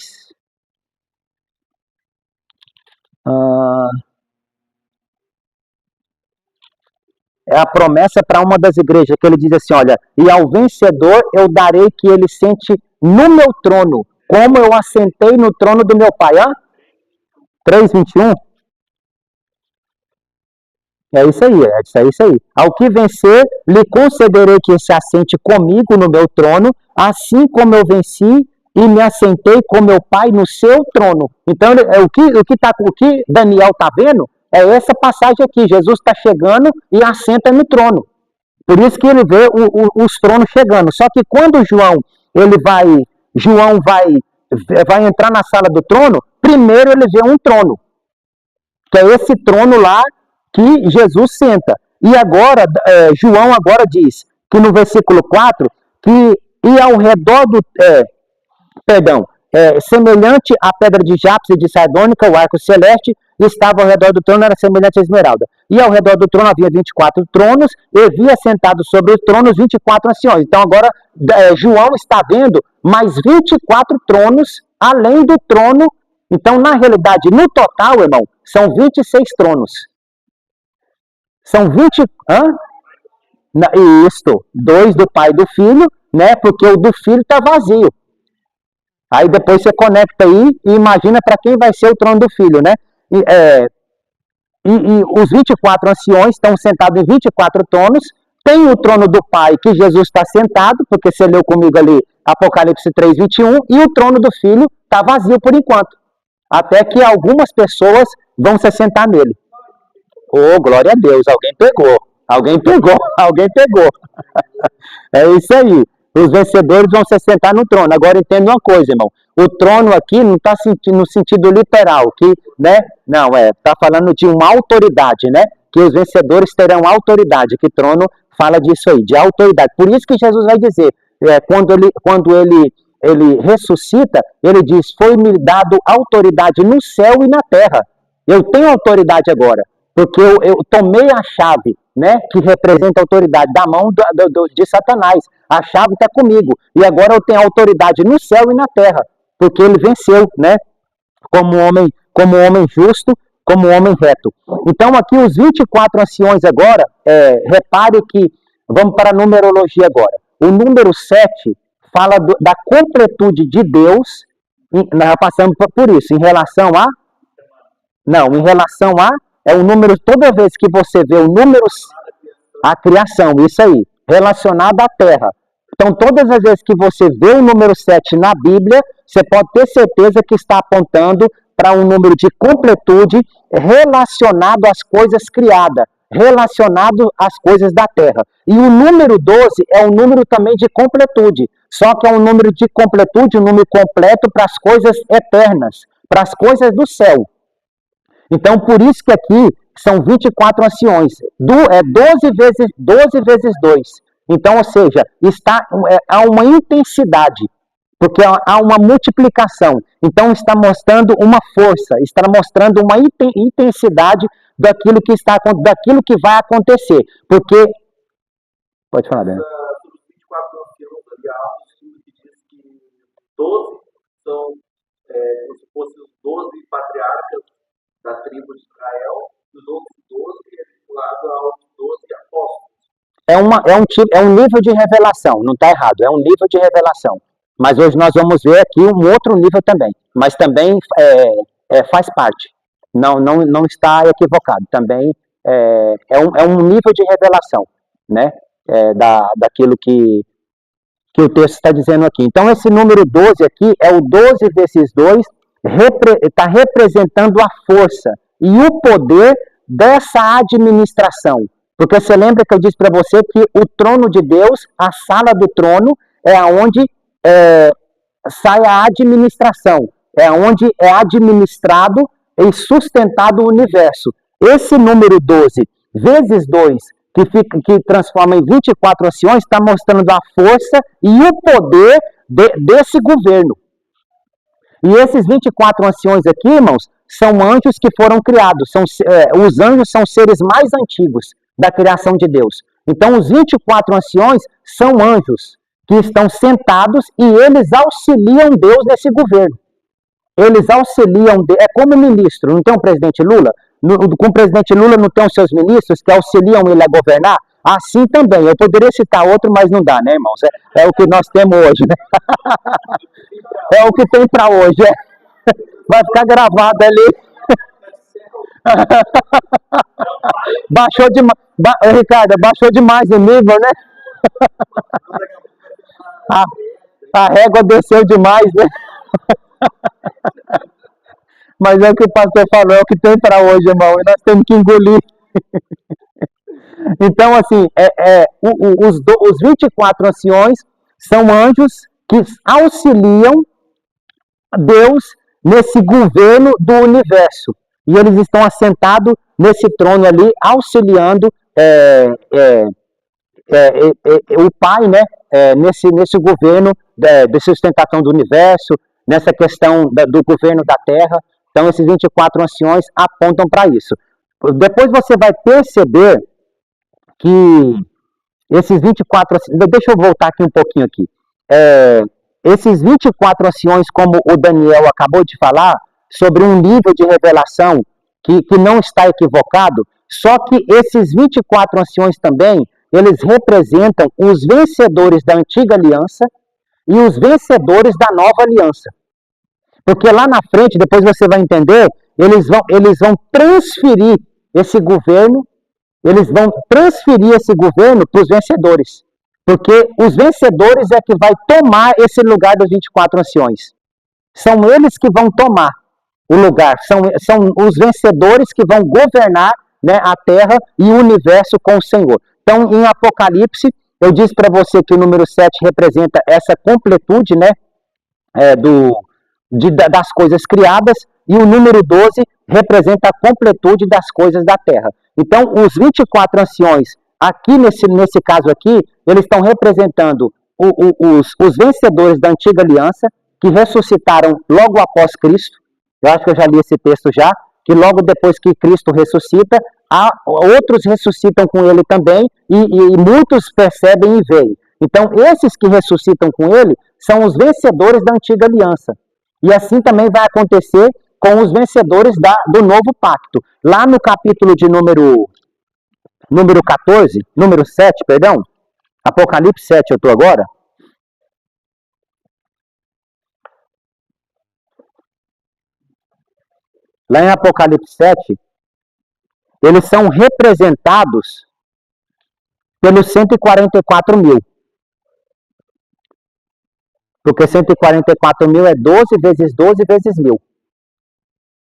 É a promessa para uma das igrejas, que ele diz assim, olha, e ao vencedor eu darei que ele sente no meu trono, como eu assentei no trono do meu pai. 3:21? É isso aí. Ao que vencer, lhe concederei que se assente comigo no meu trono, assim como eu venci e me assentei com meu pai no seu trono. Então, o que Daniel está vendo é essa passagem aqui. Jesus está chegando e assenta no trono. Por isso que ele vê os tronos chegando. Só que quando João vai entrar na sala do trono, primeiro ele vê um trono, que é esse trono lá que Jesus senta. E agora, João agora diz que no versículo 4, e ao redor do... semelhante à pedra de Jápis e de sardônica, o arco celeste estava ao redor do trono, era semelhante à esmeralda. E ao redor do trono havia 24 tronos, e havia sentado sobre os tronos 24 anciões. Então agora João está vendo mais 24 tronos, além do trono. Então, na realidade, no total, irmão, são 26 tronos. São 20... Isto, 2 do pai e do filho, né? Porque o do filho está vazio. Aí depois você conecta aí e imagina para quem vai ser o trono do filho, né? e os 24 anciões estão sentados em 24 tronos. Tem o trono do Pai, que Jesus está sentado, porque você leu comigo ali Apocalipse 3, 21, e o trono do Filho está vazio por enquanto, até que algumas pessoas vão se sentar nele. Oh, glória a Deus, alguém pegou, alguém pegou, alguém pegou. É isso aí, os vencedores vão se sentar no trono. Agora entenda uma coisa, irmão, o trono aqui não está no sentido literal, que, né? Não, está falando de uma autoridade, né? Que os vencedores terão autoridade, que trono fala disso aí, de autoridade. Por isso que Jesus vai dizer, quando ele ressuscita, ele diz, foi-me dado autoridade no céu e na terra. Eu tenho autoridade agora, porque eu tomei a chave, né, que representa a autoridade da mão de Satanás. A chave está comigo, e agora eu tenho autoridade no céu e na terra, porque ele venceu, né, como homem justo, como homem reto. Então aqui os 24 anciões agora, repare que, vamos para a numerologia agora, o número 7 fala da completude de Deus, nós passamos por isso, em relação a, é o número, toda vez que você vê o número, a criação, isso aí, relacionado à terra. Então todas as vezes que você vê o número 7 na Bíblia, você pode ter certeza que está apontando para um número de completude relacionado às coisas criadas, relacionado às coisas da terra. E o número 12 é um número também de completude, só que é um número de completude, um número completo para as coisas eternas, para as coisas do céu. Então, por isso que aqui são 24 anciões, 12 vezes 2. Então, ou seja, há uma intensidade, porque há uma multiplicação. Então, está mostrando uma força, está mostrando uma intensidade daquilo que vai acontecer. Porque... Pode falar, Daniel. Sobre os 24 anciãos, ali há um estudo que diz que 12 são como se fossem os 12 patriarcas da tribo de Israel, e os outros 12 é vinculado aos 12 apóstolos. É um nível de revelação, não está errado, é um nível de revelação. Mas hoje nós vamos ver aqui um outro nível também, mas também faz parte, não está equivocado, também é um nível de revelação, né, daquilo que o texto está dizendo aqui. Então esse número 12 aqui é o 12 vezes 2, está representando a força e o poder dessa administração. Porque você lembra que eu disse para você que o trono de Deus, a sala do trono, é onde sai a administração, é onde é administrado e sustentado o universo. Esse número 12 vezes 2, que transforma em 24 anciões, está mostrando a força e o poder desse governo. E esses 24 anciões aqui, irmãos, são anjos que foram criados. Os anjos são seres mais antigos da criação de Deus. Então, os 24 anciões são anjos que estão sentados e eles auxiliam Deus nesse governo. Eles auxiliam, é como ministro, não tem um presidente Lula? Com o presidente Lula não tem os seus ministros que auxiliam ele a governar? Assim também, eu poderia citar outro, mas não dá, né, irmãos? É o que nós temos hoje, né? É o que tem para hoje, Vai ficar gravado ali. Baixou demais, Ricardo, baixou demais o nível, né? A régua desceu demais, né? Mas é o que o pastor falou, é o que tem para hoje, irmão, e nós temos que engolir. Então, assim, os 24 anciões são anjos que auxiliam Deus nesse governo do universo. E eles estão assentados nesse trono ali, auxiliando o Pai, né, nesse governo de sustentação do universo, nessa questão do governo da terra. Então, esses 24 anciões apontam para isso. Depois você vai perceber que esses 24 anciões... Deixa eu voltar aqui um pouquinho aqui. Esses 24 anciões, como o Daniel acabou de falar, sobre um nível de revelação que não está equivocado, só que esses 24 anciões também, eles representam os vencedores da antiga aliança e os vencedores da nova aliança. Porque lá na frente, depois você vai entender, eles vão transferir esse governo, eles vão transferir esse governo para os vencedores. Porque os vencedores é que vai tomar esse lugar dos 24 anciões. São eles que vão tomar o lugar. São os vencedores que vão governar, né, a terra e o universo com o Senhor. Então, em Apocalipse, eu disse para você que o número 7 representa essa completude, né, das coisas criadas, e o número 12 representa a completude das coisas da terra. Então, os 24 anciões, aqui nesse caso aqui, eles estão representando os vencedores da antiga aliança, que ressuscitaram logo após Cristo. Eu acho que eu já li esse texto já, que logo depois que Cristo ressuscita, outros ressuscitam com ele também, e muitos percebem e veem. Então, esses que ressuscitam com ele são os vencedores da antiga aliança. E assim também vai acontecer com os vencedores do novo pacto. Lá no capítulo de número 7, perdão, Apocalipse 7 eu estou agora. Lá em Apocalipse 7, eles são representados pelos 144 mil. Porque 144 mil é 12 vezes 12 vezes 1000.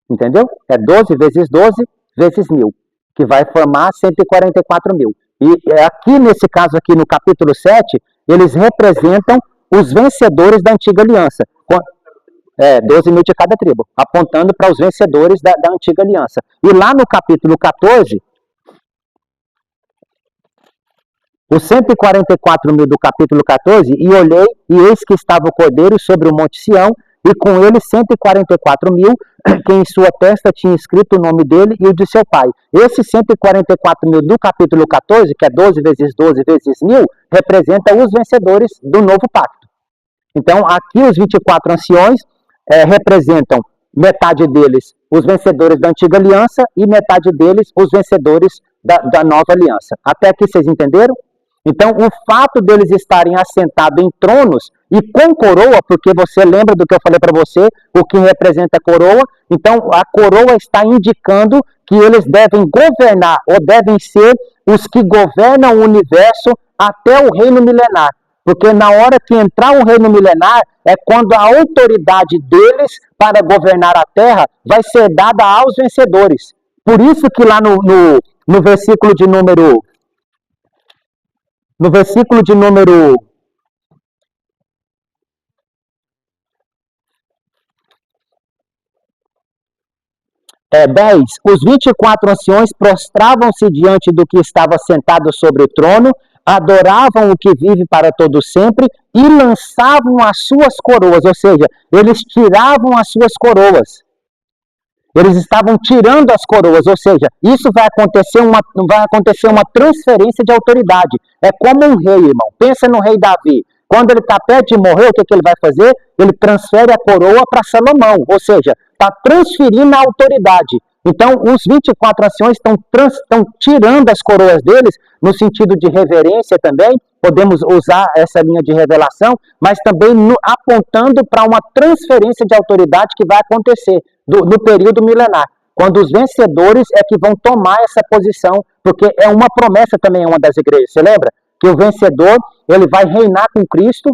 Entendeu? É 12 vezes 12 vezes 1000, que vai formar 144 mil. E aqui, nesse caso aqui, no capítulo 7, eles representam os vencedores da antiga aliança. 12 mil de cada tribo, apontando para os vencedores da antiga aliança. E lá no capítulo 14, os 144 mil do capítulo 14, e olhei, e eis que estava o Cordeiro sobre o Monte Sião, e com ele 144 mil, que em sua testa tinha escrito o nome dele e o de seu pai. Esses 144 mil do capítulo 14, que é 12 vezes 12 vezes 1000, representa os vencedores do novo pacto. Então, aqui os 24 anciões representam metade deles os vencedores da antiga aliança e metade deles os vencedores da nova aliança. Até aqui vocês entenderam? Então, o fato deles estarem assentados em tronos e com coroa, porque você lembra do que eu falei para você, o que representa a coroa, então a coroa está indicando que eles devem governar, ou devem ser os que governam o universo até o reino milenar. Porque na hora que entrar o reino milenar, é quando a autoridade deles para governar a terra vai ser dada aos vencedores. Por isso que lá no versículo de número... No versículo de número 10, os 24 anciões prostravam-se diante do que estava sentado sobre o trono, adoravam o que vive para todo sempre e lançavam as suas coroas, ou seja, eles tiravam as suas coroas. Eles estavam tirando as coroas, ou seja, isso vai acontecer uma transferência de autoridade. É como um rei, irmão. Pensa no rei Davi. Quando ele está perto de morrer, o que ele vai fazer? Ele transfere a coroa para Salomão, ou seja, está transferindo a autoridade. Então, os 24 anciões estão tirando as coroas deles, no sentido de reverência também, podemos usar essa linha de revelação, mas também apontando para uma transferência de autoridade que vai acontecer no período milenar, quando os vencedores é que vão tomar essa posição, porque é uma promessa também uma das igrejas, você lembra? Que o vencedor, ele vai reinar com Cristo,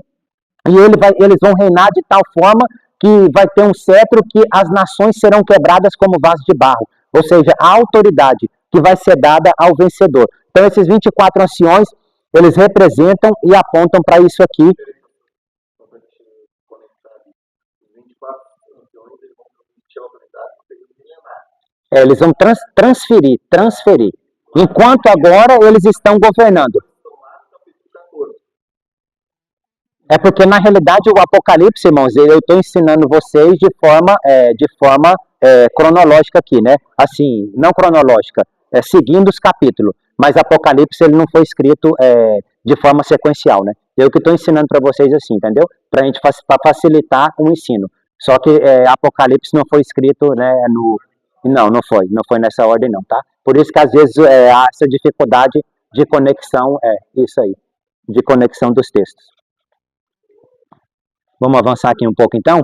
e eles vão reinar de tal forma que vai ter um cetro que as nações serão quebradas como vaso de barro, ou seja, a autoridade que vai ser dada ao vencedor. Então esses 24 anciões, eles representam e apontam para isso aqui. Eles vão transferir. Enquanto agora eles estão governando. É porque, na realidade, o Apocalipse, irmãos, eu estou ensinando vocês de forma cronológica aqui, né? Assim, não cronológica, seguindo os capítulos. Mas Apocalipse, ele não foi escrito de forma sequencial, né? Eu que estou ensinando para vocês assim, entendeu? Para facilitar o ensino. Só que Apocalipse não foi escrito, né, não foi nessa ordem não, tá? Por isso que às vezes há essa dificuldade de conexão, isso aí, de conexão dos textos. Vamos avançar aqui um pouco então?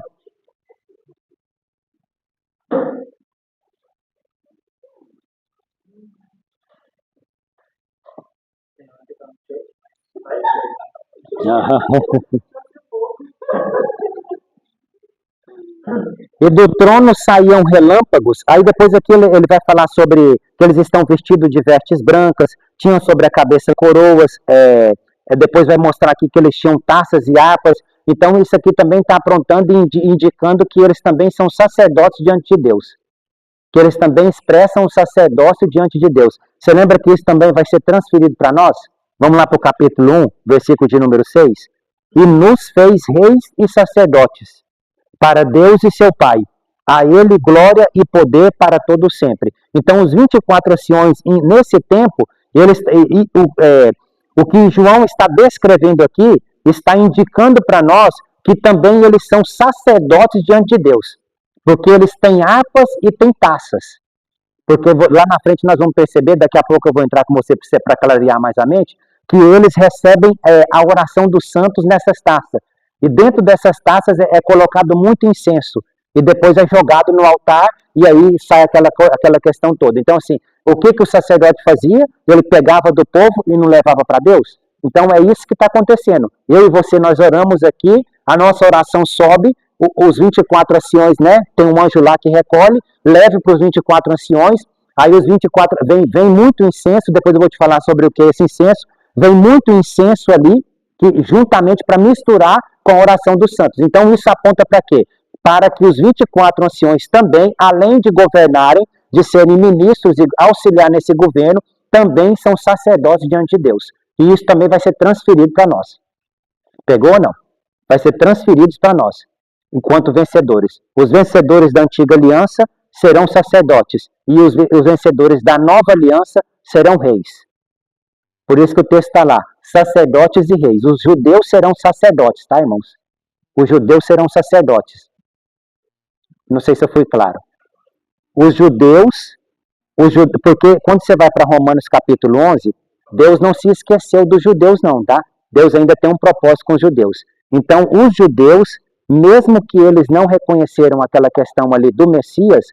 E do trono saíam relâmpagos. Aí depois aqui ele vai falar sobre que eles estão vestidos de vestes brancas, tinham sobre a cabeça coroas, depois vai mostrar aqui que eles tinham taças e harpas. Então isso aqui também está aprontando e indicando que eles também são sacerdotes diante de Deus. Que eles também expressam o sacerdócio diante de Deus. Você lembra que isso também vai ser transferido para nós? Vamos lá para o capítulo 1, versículo de número 6. E nos fez reis e sacerdotes para Deus e seu Pai. A ele glória e poder para todo sempre. Então, os 24 anciões, nesse tempo, o que João está descrevendo aqui, está indicando para nós que também eles são sacerdotes diante de Deus. Porque eles têm harpas e têm taças. Porque lá na frente nós vamos perceber, daqui a pouco eu vou entrar com você para clarear mais a mente, que eles recebem a oração dos santos nessas taças. E dentro dessas taças é colocado muito incenso. E depois é jogado no altar e aí sai aquela questão toda. Então, assim, o que o sacerdote fazia? Ele pegava do povo e não levava para Deus? Então é isso que está acontecendo. Eu e você, nós oramos aqui, a nossa oração sobe, os 24 anciões, né? Tem um anjo lá que recolhe, leva para os 24 anciões, aí os 24, vem muito incenso, depois eu vou te falar sobre o que é esse incenso, vem muito incenso ali, que juntamente para misturar com a oração dos santos. Então isso aponta para quê? Para que os 24 anciões também, além de governarem, de serem ministros e auxiliar nesse governo, também são sacerdotes diante de Deus. E isso também vai ser transferido para nós. Pegou ou não? Vai ser transferido para nós, enquanto vencedores. Os vencedores da antiga aliança serão sacerdotes, e os vencedores da nova aliança serão reis. Por isso que o texto está lá, sacerdotes e reis. Os judeus serão sacerdotes, tá, irmãos? Os judeus serão sacerdotes. Não sei se eu fui claro. Os judeus, porque quando você vai para Romanos capítulo 11, Deus não se esqueceu dos judeus não, tá? Deus ainda tem um propósito com os judeus. Então, os judeus, mesmo que eles não reconheceram aquela questão ali do Messias,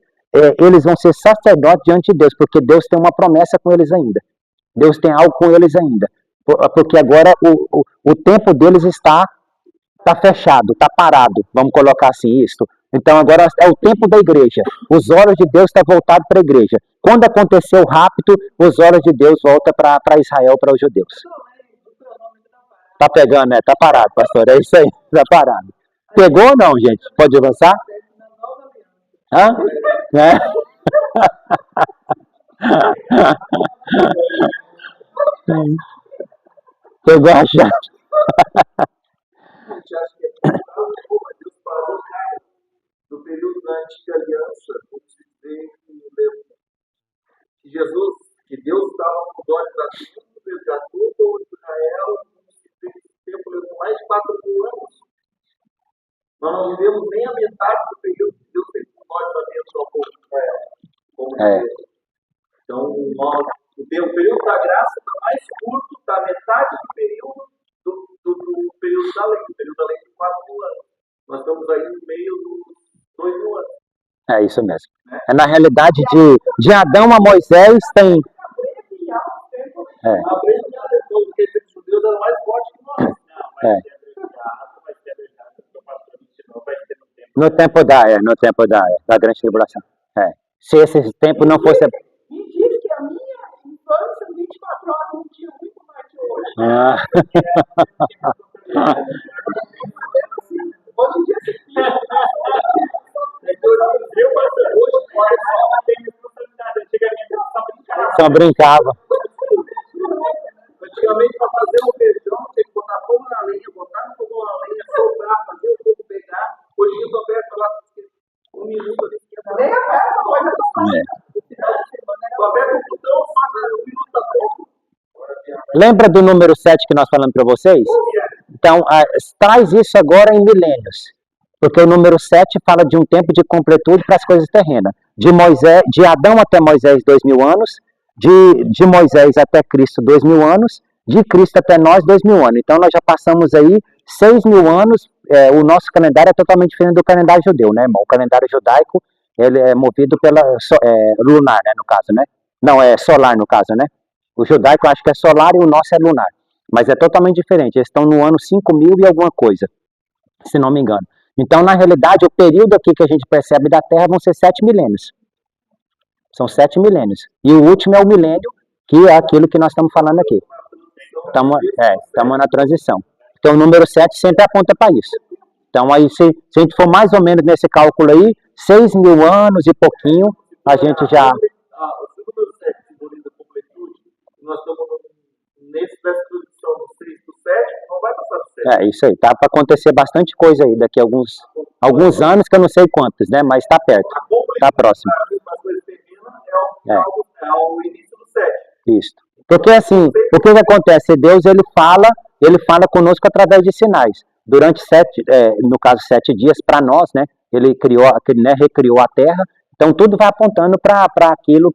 eles vão ser sacerdotes diante de Deus, porque Deus tem uma promessa com eles ainda. Deus tem algo com eles ainda. Porque agora o tempo deles está fechado, está parado. Vamos colocar assim isto. Então agora é o tempo da igreja. Os olhos de Deus estão voltados para a igreja. Quando aconteceu o rapto, os olhos de Deus voltam para Israel, para os judeus. Tá pegando, né? Tá parado, pastor. É isso aí. Tá parado. Pegou ou não, gente? Pode avançar? Hã? É. Pegou a chave. No período da antiga aliança, como se vê que Jesus, que Deus estava com dó da tudo, resgatou todo Israel, como se vê que esse tempo levou mais de 4.000 anos. Nós não vivemos nem a metade do período que Deus teve com dó da bênção ao povo de Israel. Então, o período da graça está mais curto da metade do período do período da lei. O período da lei tem 4.000 anos. Nós estamos aí no meio dos 2.000 anos. É isso mesmo. Na realidade, de Adão a Moisés tem... Porque esses judeus eram mais fortes que nós. No tempo da grande tribulação. Se esse tempo não fosse... Me diz que a minha infância, 24 horas, não tinha muito mais que hoje. Hoje em dia, Só brincava. Antigamente, para fazer um feijão, tinha que botar fogo na lenha, botar no fogão na lenha, soprar, fazer o fogo pegar. Hoje em dia, o Roberto lá, 1 minuto ali, nem a cara, pode o Roberto, então, 1 minuto tá pouco. Lembra do número 7 que nós falamos para vocês? Então, traz isso agora em milênios. Porque o número 7 fala de um tempo de completude para as coisas terrenas. De Adão até Moisés, 2.000 anos. De Moisés até Cristo, 2.000 anos. De Cristo até nós, 2.000 anos. Então, nós já passamos aí 6.000 anos. O nosso calendário é totalmente diferente do calendário judeu, né, irmão? O calendário judaico, ele é movido pela lunar, né, no caso, né? Não, é solar, no caso, né? O judaico eu acho que é solar e o nosso é lunar. mas é totalmente diferente. Eles estão no ano 5.000 e alguma coisa, se não me engano. Então, na realidade, o período aqui que a gente percebe da Terra vão ser 7 milênios. São 7 milênios. E o último é o milênio, que é aquilo que nós estamos falando aqui. Estamos na transição. Então, o número 7 sempre aponta para isso. Então, aí, se a gente for mais ou menos nesse cálculo aí, 6.000 anos e pouquinho, a gente já... O número 7 simboliza a completude. Nós estamos nesse transição do 3 para o 7, não vai passar do 7. Isso aí. Tá para acontecer bastante coisa aí daqui a alguns anos, que eu não sei quantos, né? Mas está perto. Está próximo. É o início do 7. Isso. Porque assim, o que acontece? Deus, ele fala conosco através de sinais. Durante no caso 7 dias, para nós, né? Ele recriou a Terra. Então tudo vai apontando para aquilo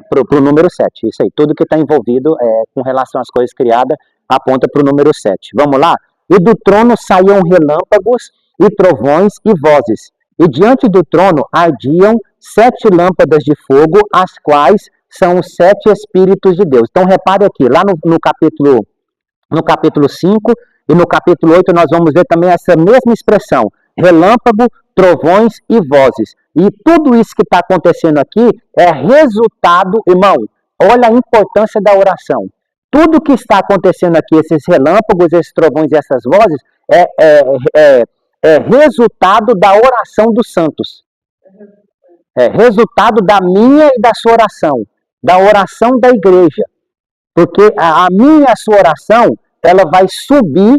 para o número 7. Isso aí. Tudo que está envolvido com relação às coisas criadas aponta para o número 7. Vamos lá? E do trono saíam relâmpagos e trovões e vozes. E diante do trono ardiam 7 lâmpadas de fogo, as quais são os 7 Espíritos de Deus. Então repare aqui, lá no capítulo 5 e no capítulo 8 nós vamos ver também essa mesma expressão, relâmpago, trovões e vozes. E tudo isso que está acontecendo aqui é resultado, irmão, olha a importância da oração. Tudo que está acontecendo aqui, esses relâmpagos, esses trovões e essas vozes, é resultado da oração dos santos. É resultado da minha e da sua oração, da oração da igreja. Porque a minha e a sua oração, ela vai subir,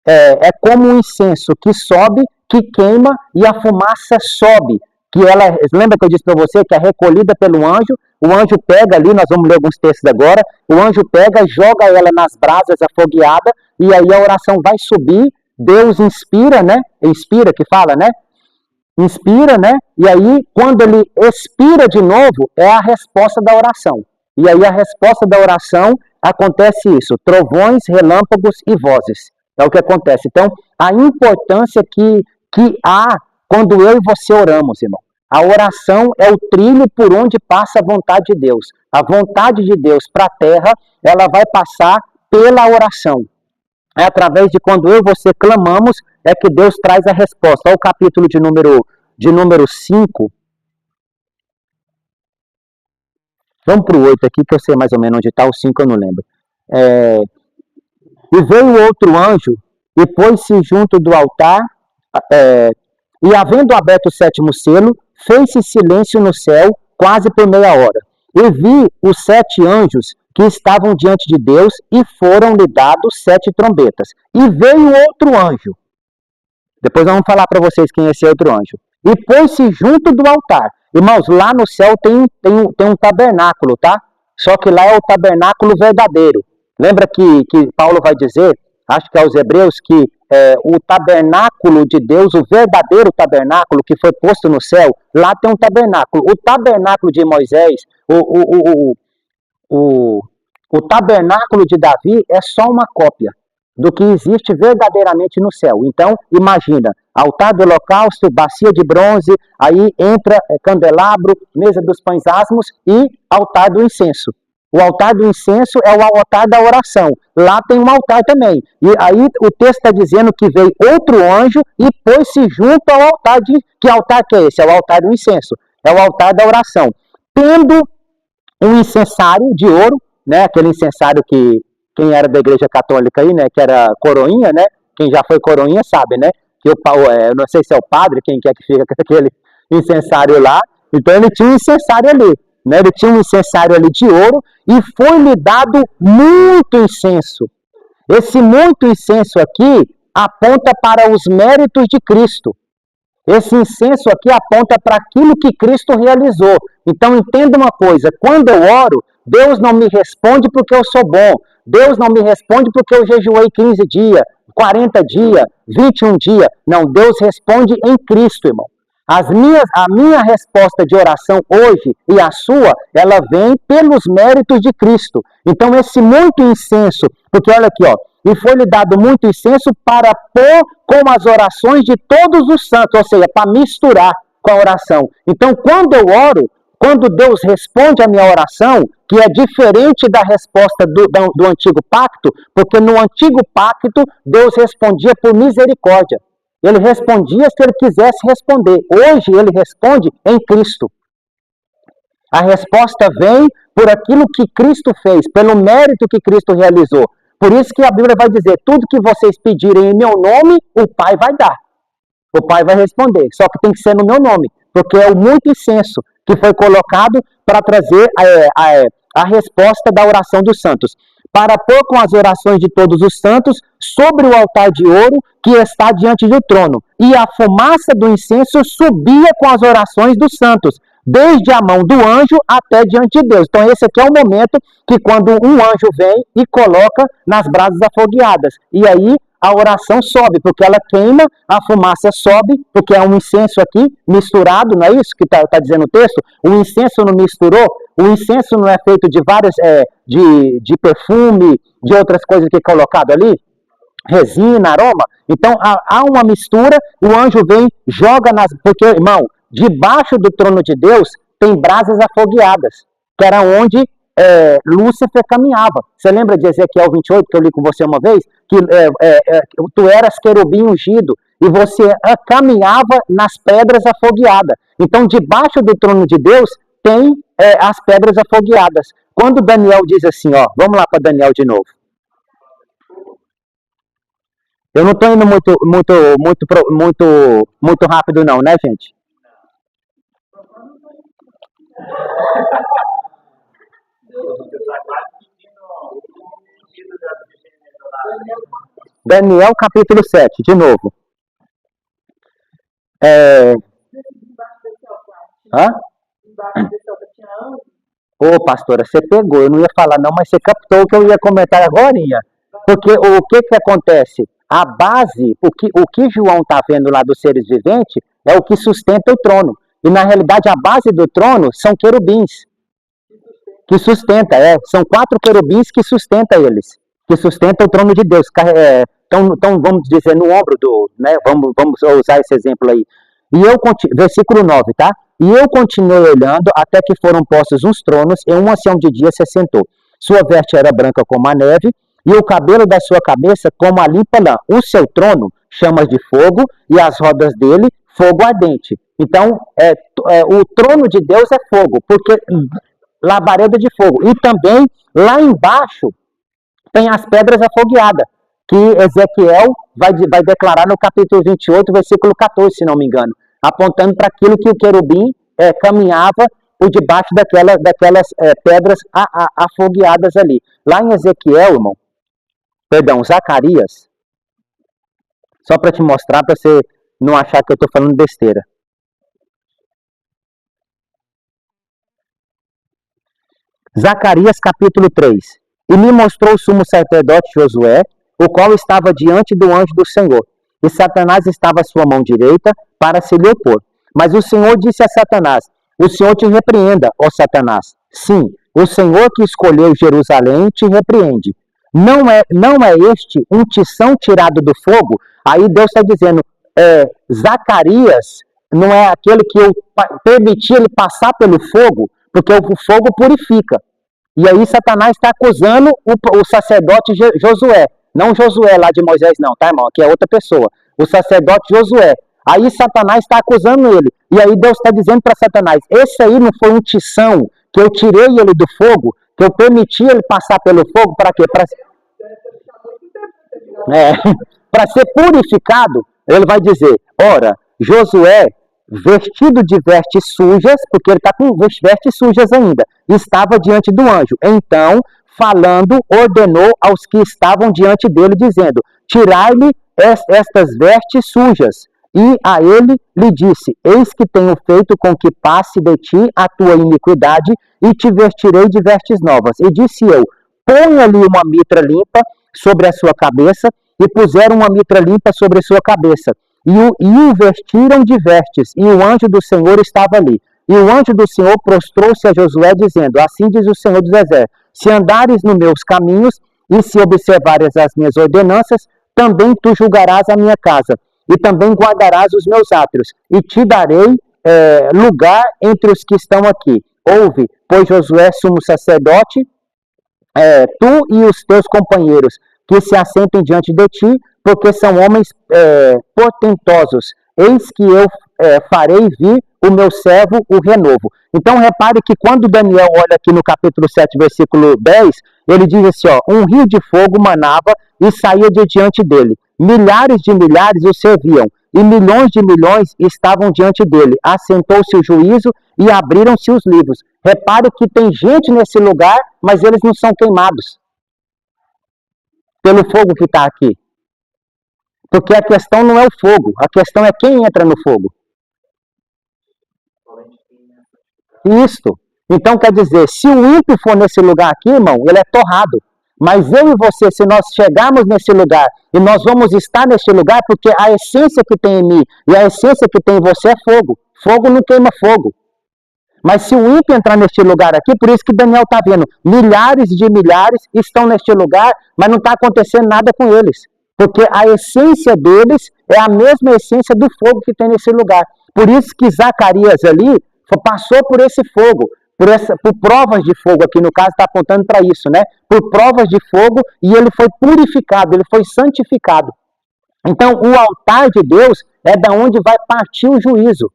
é como um incenso que sobe, que queima e a fumaça sobe. Lembra que eu disse para você que é recolhida pelo anjo, o anjo pega ali, nós vamos ler alguns textos agora, o anjo pega, joga ela nas brasas afogueada, e aí a oração vai subir, Deus inspira, né? Inspira que fala, né? Inspira, né? E aí, quando ele expira de novo, é a resposta da oração. E aí a resposta da oração acontece isso, trovões, relâmpagos e vozes. É o que acontece. Então, a importância que há quando eu e você oramos, irmão. A oração é o trilho por onde passa a vontade de Deus. A vontade de Deus para a terra, ela vai passar pela oração. É através de quando eu e você clamamos, é que Deus traz a resposta. Olha o capítulo de número 5. Vamos para o 8 aqui, que eu sei mais ou menos onde está. O 5 eu não lembro. E veio outro anjo, e pôs-se junto do altar, e havendo aberto o 7º selo, fez-se silêncio no céu, quase por meia hora. E vi os 7 anjos que estavam diante de Deus, e foram-lhe dados 7 trombetas. E veio outro anjo. Depois nós vamos falar para vocês quem é esse outro anjo. E pôs-se junto do altar. Irmãos, lá no céu tem um tabernáculo, tá? Só que lá é o tabernáculo verdadeiro. Lembra que Paulo vai dizer, acho que é aos Hebreus, que o tabernáculo de Deus, o verdadeiro tabernáculo que foi posto no céu, lá tem um tabernáculo. O tabernáculo de Moisés, o tabernáculo de Davi é só uma cópia do que existe verdadeiramente no céu. Então, imagina, altar do holocausto, bacia de bronze, aí entra candelabro, mesa dos pães asmos e altar do incenso. O altar do incenso é o altar da oração. Lá tem um altar também. E aí o texto está dizendo que veio outro anjo e pôs-se junto ao altar que altar que é esse? É o altar do incenso. É o altar da oração. Tendo um incensário de ouro, né? Aquele incensário que quem era da igreja católica aí, né? Que era coroinha, né? Quem já foi coroinha sabe, né? Que eu não sei se é o padre, quem quer que fica com aquele incensário lá. Então ele tinha um incensário ali. Né? Ele tinha um incensário ali de ouro e foi-lhe dado muito incenso. Esse muito incenso aqui aponta para os méritos de Cristo. Esse incenso aqui aponta para aquilo que Cristo realizou. Então entenda uma coisa, quando eu oro, Deus não me responde porque eu sou bom. Deus não me responde porque eu jejuei 15 dias, 40 dias, 21 dias. Não, Deus responde em Cristo, irmão. A minha resposta de oração hoje e a sua, ela vem pelos méritos de Cristo. Então esse muito incenso, porque olha aqui, ó, e foi-lhe dado muito incenso para pôr com as orações de todos os santos, ou seja, para misturar com a oração. Então quando eu oro, quando Deus responde a minha oração, que é diferente da resposta do antigo pacto, porque no antigo pacto Deus respondia por misericórdia. Ele respondia se ele quisesse responder. Hoje ele responde em Cristo. A resposta vem por aquilo que Cristo fez, pelo mérito que Cristo realizou. Por isso que a Bíblia vai dizer, tudo que vocês pedirem em meu nome, o Pai vai dar. O Pai vai responder, só que tem que ser no meu nome, porque é o muito incenso que foi colocado para trazer a resposta da oração dos santos. Para pôr com as orações de todos os santos sobre o altar de ouro que está diante do trono. E a fumaça do incenso subia com as orações dos santos, desde a mão do anjo até diante de Deus. Então esse aqui é o momento que quando um anjo vem e coloca nas brasas afogueadas. E aí a oração sobe, porque ela queima, a fumaça sobe, porque é um incenso aqui misturado, não é isso que está dizendo o texto? O incenso não misturou, o incenso não é feito de várias, de perfume, de outras coisas que é colocado ali, resina, aroma. Então há uma mistura, o anjo vem, joga porque, irmão, debaixo do trono de Deus tem brasas afogueadas, que era onde Lúcifer caminhava. Você lembra de Ezequiel 28, que eu li com você uma vez? Que tu eras querubim ungido e você caminhava nas pedras afogueadas. Então, debaixo do trono de Deus tem as pedras afogueadas. Quando Daniel diz assim, ó, vamos lá para Daniel de novo. Eu não estou indo muito rápido não, né, gente? Daniel capítulo 7, de novo. Ô, pastora, você pegou, eu não ia falar não, mas você captou o que eu ia comentar agora. Porque o que acontece? A base, o que João está vendo lá dos seres viventes, é o que sustenta o trono. E na realidade a base do trono são querubins. Que sustenta, são 4 querubins que sustentam eles. Que sustentam o trono de Deus. Então vamos dizer, no ombro né, vamos usar esse exemplo aí. Versículo 9, tá? E eu continuei olhando até que foram postos uns tronos e um ancião de dia se assentou. Sua veste era branca como a neve e o cabelo da sua cabeça como a limpa lã. O seu trono, chamas de fogo e as rodas dele, fogo ardente. Então, o trono de Deus é fogo, porque labareda de fogo. E também, lá embaixo, tem as pedras afogueadas, que Ezequiel vai declarar no capítulo 28, versículo 14, se não me engano, apontando para aquilo que o querubim caminhava por debaixo daquelas pedras afogueadas ali. Lá em Ezequiel, Zacarias, só para te mostrar, para você não achar que eu estou falando besteira. Zacarias capítulo 3. E me mostrou o sumo sacerdote Josué, o qual estava diante do anjo do Senhor. E Satanás estava à sua mão direita para se lhe opor. Mas o Senhor disse a Satanás, o Senhor te repreenda, ó Satanás. Sim, o Senhor que escolheu Jerusalém te repreende. Não é este um tição tirado do fogo? Aí Deus está dizendo, Zacarias não é aquele que eu permiti ele passar pelo fogo, porque o fogo purifica. E aí Satanás está acusando o sacerdote Josué. Não Josué lá de Moisés não, tá, irmão? Aqui é outra pessoa. O sacerdote Josué. Aí Satanás está acusando ele. E aí Deus está dizendo para Satanás, esse aí não foi um tição que eu tirei ele do fogo, que eu permiti ele passar pelo fogo, para quê? Para ser purificado. Ele vai dizer, ora, Josué, vestido de vestes sujas, porque ele está com vestes sujas ainda, estava diante do anjo. Então, falando, ordenou aos que estavam diante dele, dizendo, tirai-lhe estas vestes sujas. E a ele lhe disse, eis que tenho feito com que passe de ti a tua iniquidade, e te vestirei de vestes novas. E disse eu, ponha-lhe uma mitra limpa sobre a sua cabeça, e puseram uma mitra limpa sobre a sua cabeça. E o vestiram de vestes, e o anjo do Senhor estava ali. E o anjo do Senhor prostrou-se a Josué, dizendo, assim diz o Senhor dos Exércitos, se andares nos meus caminhos, e se observares as minhas ordenanças, também tu julgarás a minha casa, e também guardarás os meus átrios, e te darei lugar entre os que estão aqui. Ouve, pois Josué, sumo sacerdote, tu e os teus companheiros que se assentem diante de ti, porque são homens portentosos. Eis que eu farei vir o meu servo, o renovo. Então, repare que quando Daniel olha aqui no capítulo 7, versículo 10, ele diz assim, ó, um rio de fogo manava e saía de diante dele. Milhares de milhares o serviam, e milhões de milhões estavam diante dele. Assentou-se o juízo e abriram-se os livros. Repare que tem gente nesse lugar, mas eles não são queimados pelo fogo que está aqui. Porque a questão não é o fogo, a questão é quem entra no fogo. Isto. Então quer dizer, se o ímpio for nesse lugar aqui, irmão, ele é torrado. Mas eu e você, se nós chegarmos nesse lugar, e nós vamos estar nesse lugar, porque a essência que tem em mim e a essência que tem em você é fogo. Fogo não queima fogo. Mas se o ímpio entrar neste lugar aqui, por isso que Daniel está vendo, milhares de milhares estão neste lugar, mas não está acontecendo nada com eles. Porque a essência deles é a mesma essência do fogo que tem nesse lugar. Por isso que Zacarias ali passou por esse fogo, por provas de fogo, aqui no caso está apontando para isso, né? Por provas de fogo, e ele foi purificado, ele foi santificado. Então, o altar de Deus é da onde vai partir o juízo.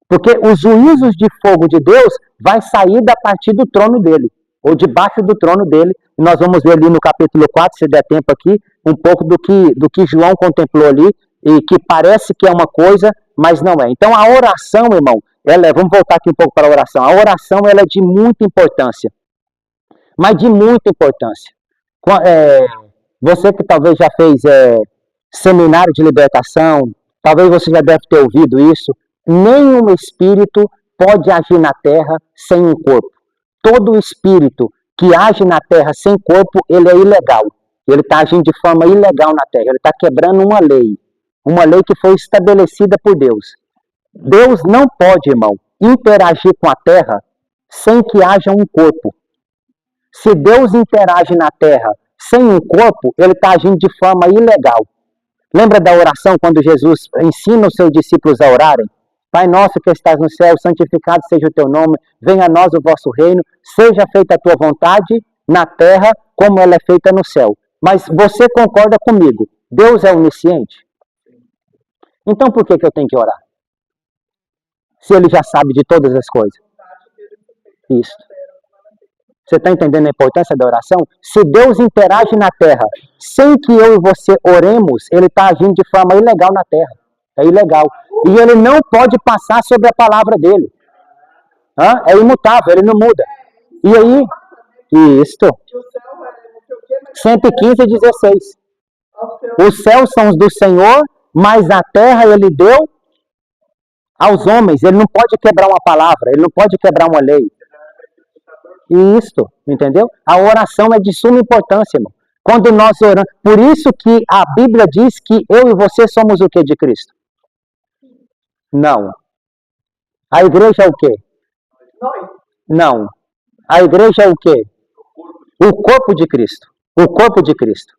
Porque os juízos de fogo de Deus vai sair da partir do trono dele, ou debaixo do trono dele. E nós vamos ver ali no capítulo 4, se der tempo aqui, um pouco do que João contemplou ali, e que parece que é uma coisa, mas não é. Então a oração, irmão, vamos voltar aqui um pouco para a oração. A oração ela é de muita importância, mas de muita importância. Você que talvez já fez seminário de libertação, talvez você já deve ter ouvido isso. Nenhum espírito pode agir na terra sem um corpo. Todo espírito que age na terra sem corpo, ele é ilegal. Ele está agindo de forma ilegal na terra. Ele está quebrando uma lei que foi estabelecida por Deus. Deus não pode, irmão, interagir com a terra sem que haja um corpo. Se Deus interage na terra sem um corpo, ele está agindo de forma ilegal. Lembra da oração quando Jesus ensina os seus discípulos a orarem? Pai nosso que estás no céu, santificado seja o teu nome, venha a nós o vosso reino, seja feita a tua vontade na terra como ela é feita no céu. Mas você concorda comigo, Deus é onisciente? Então por que eu tenho que orar? Se ele já sabe de todas as coisas. Isso. Você está entendendo a importância da oração? Se Deus interage na terra sem que eu e você oremos, ele está agindo de forma ilegal na terra. É ilegal. E ele não pode passar sobre a palavra dele. É imutável, ele não muda. E aí, isto. 115:16. Os céus são os do Senhor, mas a terra ele deu aos homens. Ele não pode quebrar uma palavra, ele não pode quebrar uma lei. Isto, entendeu? A oração é de suma importância, irmão. Quando nós oramos, por isso que a Bíblia diz que eu e você somos o que de Cristo? Não. A igreja é o quê? Não. A igreja é o quê? O corpo de Cristo. O corpo de Cristo.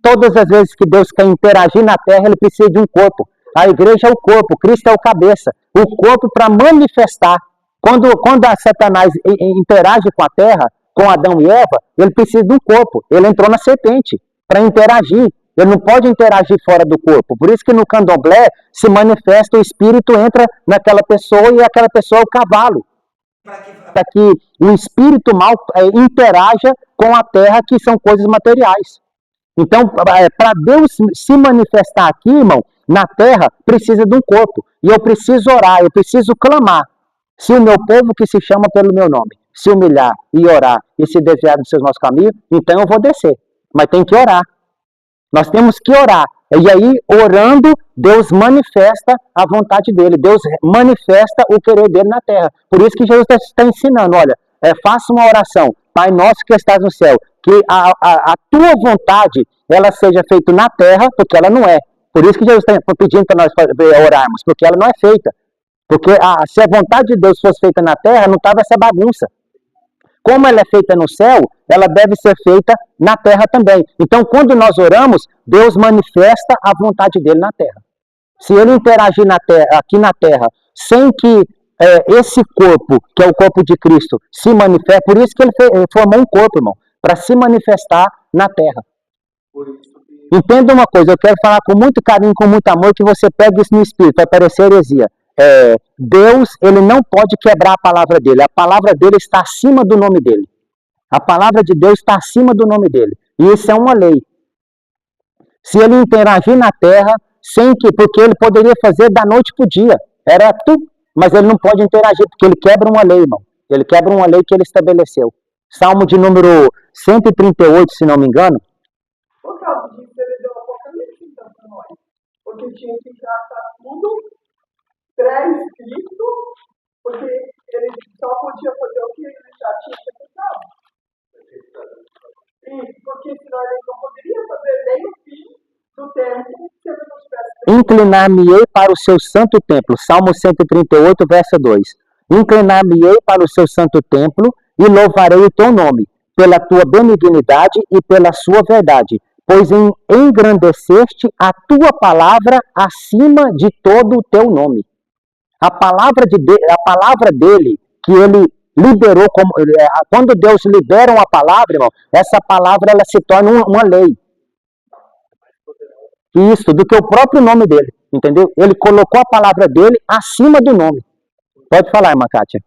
Todas as vezes que Deus quer interagir na terra, ele precisa de um corpo. A igreja é o corpo, Cristo é o cabeça. O corpo para manifestar. Quando a Satanás interage com a terra, com Adão e Eva, ele precisa de um corpo. Ele entrou na serpente para interagir. Ele não pode interagir fora do corpo. Por isso que no candomblé se manifesta, o espírito entra naquela pessoa e aquela pessoa é o cavalo. Para que o espírito mal interaja com a terra, que são coisas materiais. Então, para Deus se manifestar aqui, irmão, na terra, precisa de um corpo. E eu preciso orar, eu preciso clamar. Se o meu povo que se chama pelo meu nome se humilhar e orar e se desviar dos seus maus caminhos, então eu vou descer. Mas tem que orar. Nós temos que orar. E aí, orando, Deus manifesta a vontade dele. Deus manifesta o querer dele na terra. Por isso que Jesus está ensinando, olha, faça uma oração. Pai nosso que estás no céu, que a tua vontade, ela seja feita na terra, porque ela não é. Por isso que Jesus está pedindo para nós orarmos, porque ela não é feita. Porque se a vontade de Deus fosse feita na terra, não estava essa bagunça. Como ela é feita no céu, ela deve ser feita na terra também. Então, quando nós oramos, Deus manifesta a vontade dele na terra. Se ele interagir aqui na terra, sem que esse corpo, que é o corpo de Cristo, se manifesta, por isso que ele formou um corpo, irmão, para se manifestar na terra. Entenda uma coisa, eu quero falar com muito carinho, com muito amor, que você pegue isso no espírito, vai parecer heresia. Deus, ele não pode quebrar a palavra dele, a palavra dele está acima do nome dele. A palavra de Deus está acima do nome dele, e isso é uma lei. Se ele interagir na terra, porque ele poderia fazer da noite para o dia, mas ele não pode interagir, porque ele quebra uma lei, irmão. Ele quebra uma lei que ele estabeleceu. Salmo de número 138, se não me engano. Por causa disso, ele deu apocalipse então para nós. Porque tinha que já estar tudo pré-escrito, porque ele só podia fazer o que ele já tinha executado. Porque senão ele não poderia fazer nem o fim do tempo se ele não tivesse. Inclinar-me-ei para o seu santo templo. Salmo 138, verso 2. Inclinar-me-ei para o seu santo templo e louvarei o teu nome, pela tua benignidade e pela sua verdade, pois engrandeceste a tua palavra acima de todo o teu nome. A palavra dele, que ele liberou, quando Deus libera uma palavra, irmão, essa palavra ela se torna uma lei. Isso, do que o próprio nome dele, entendeu? Ele colocou a palavra dele acima do nome. Pode falar, irmã Kátia.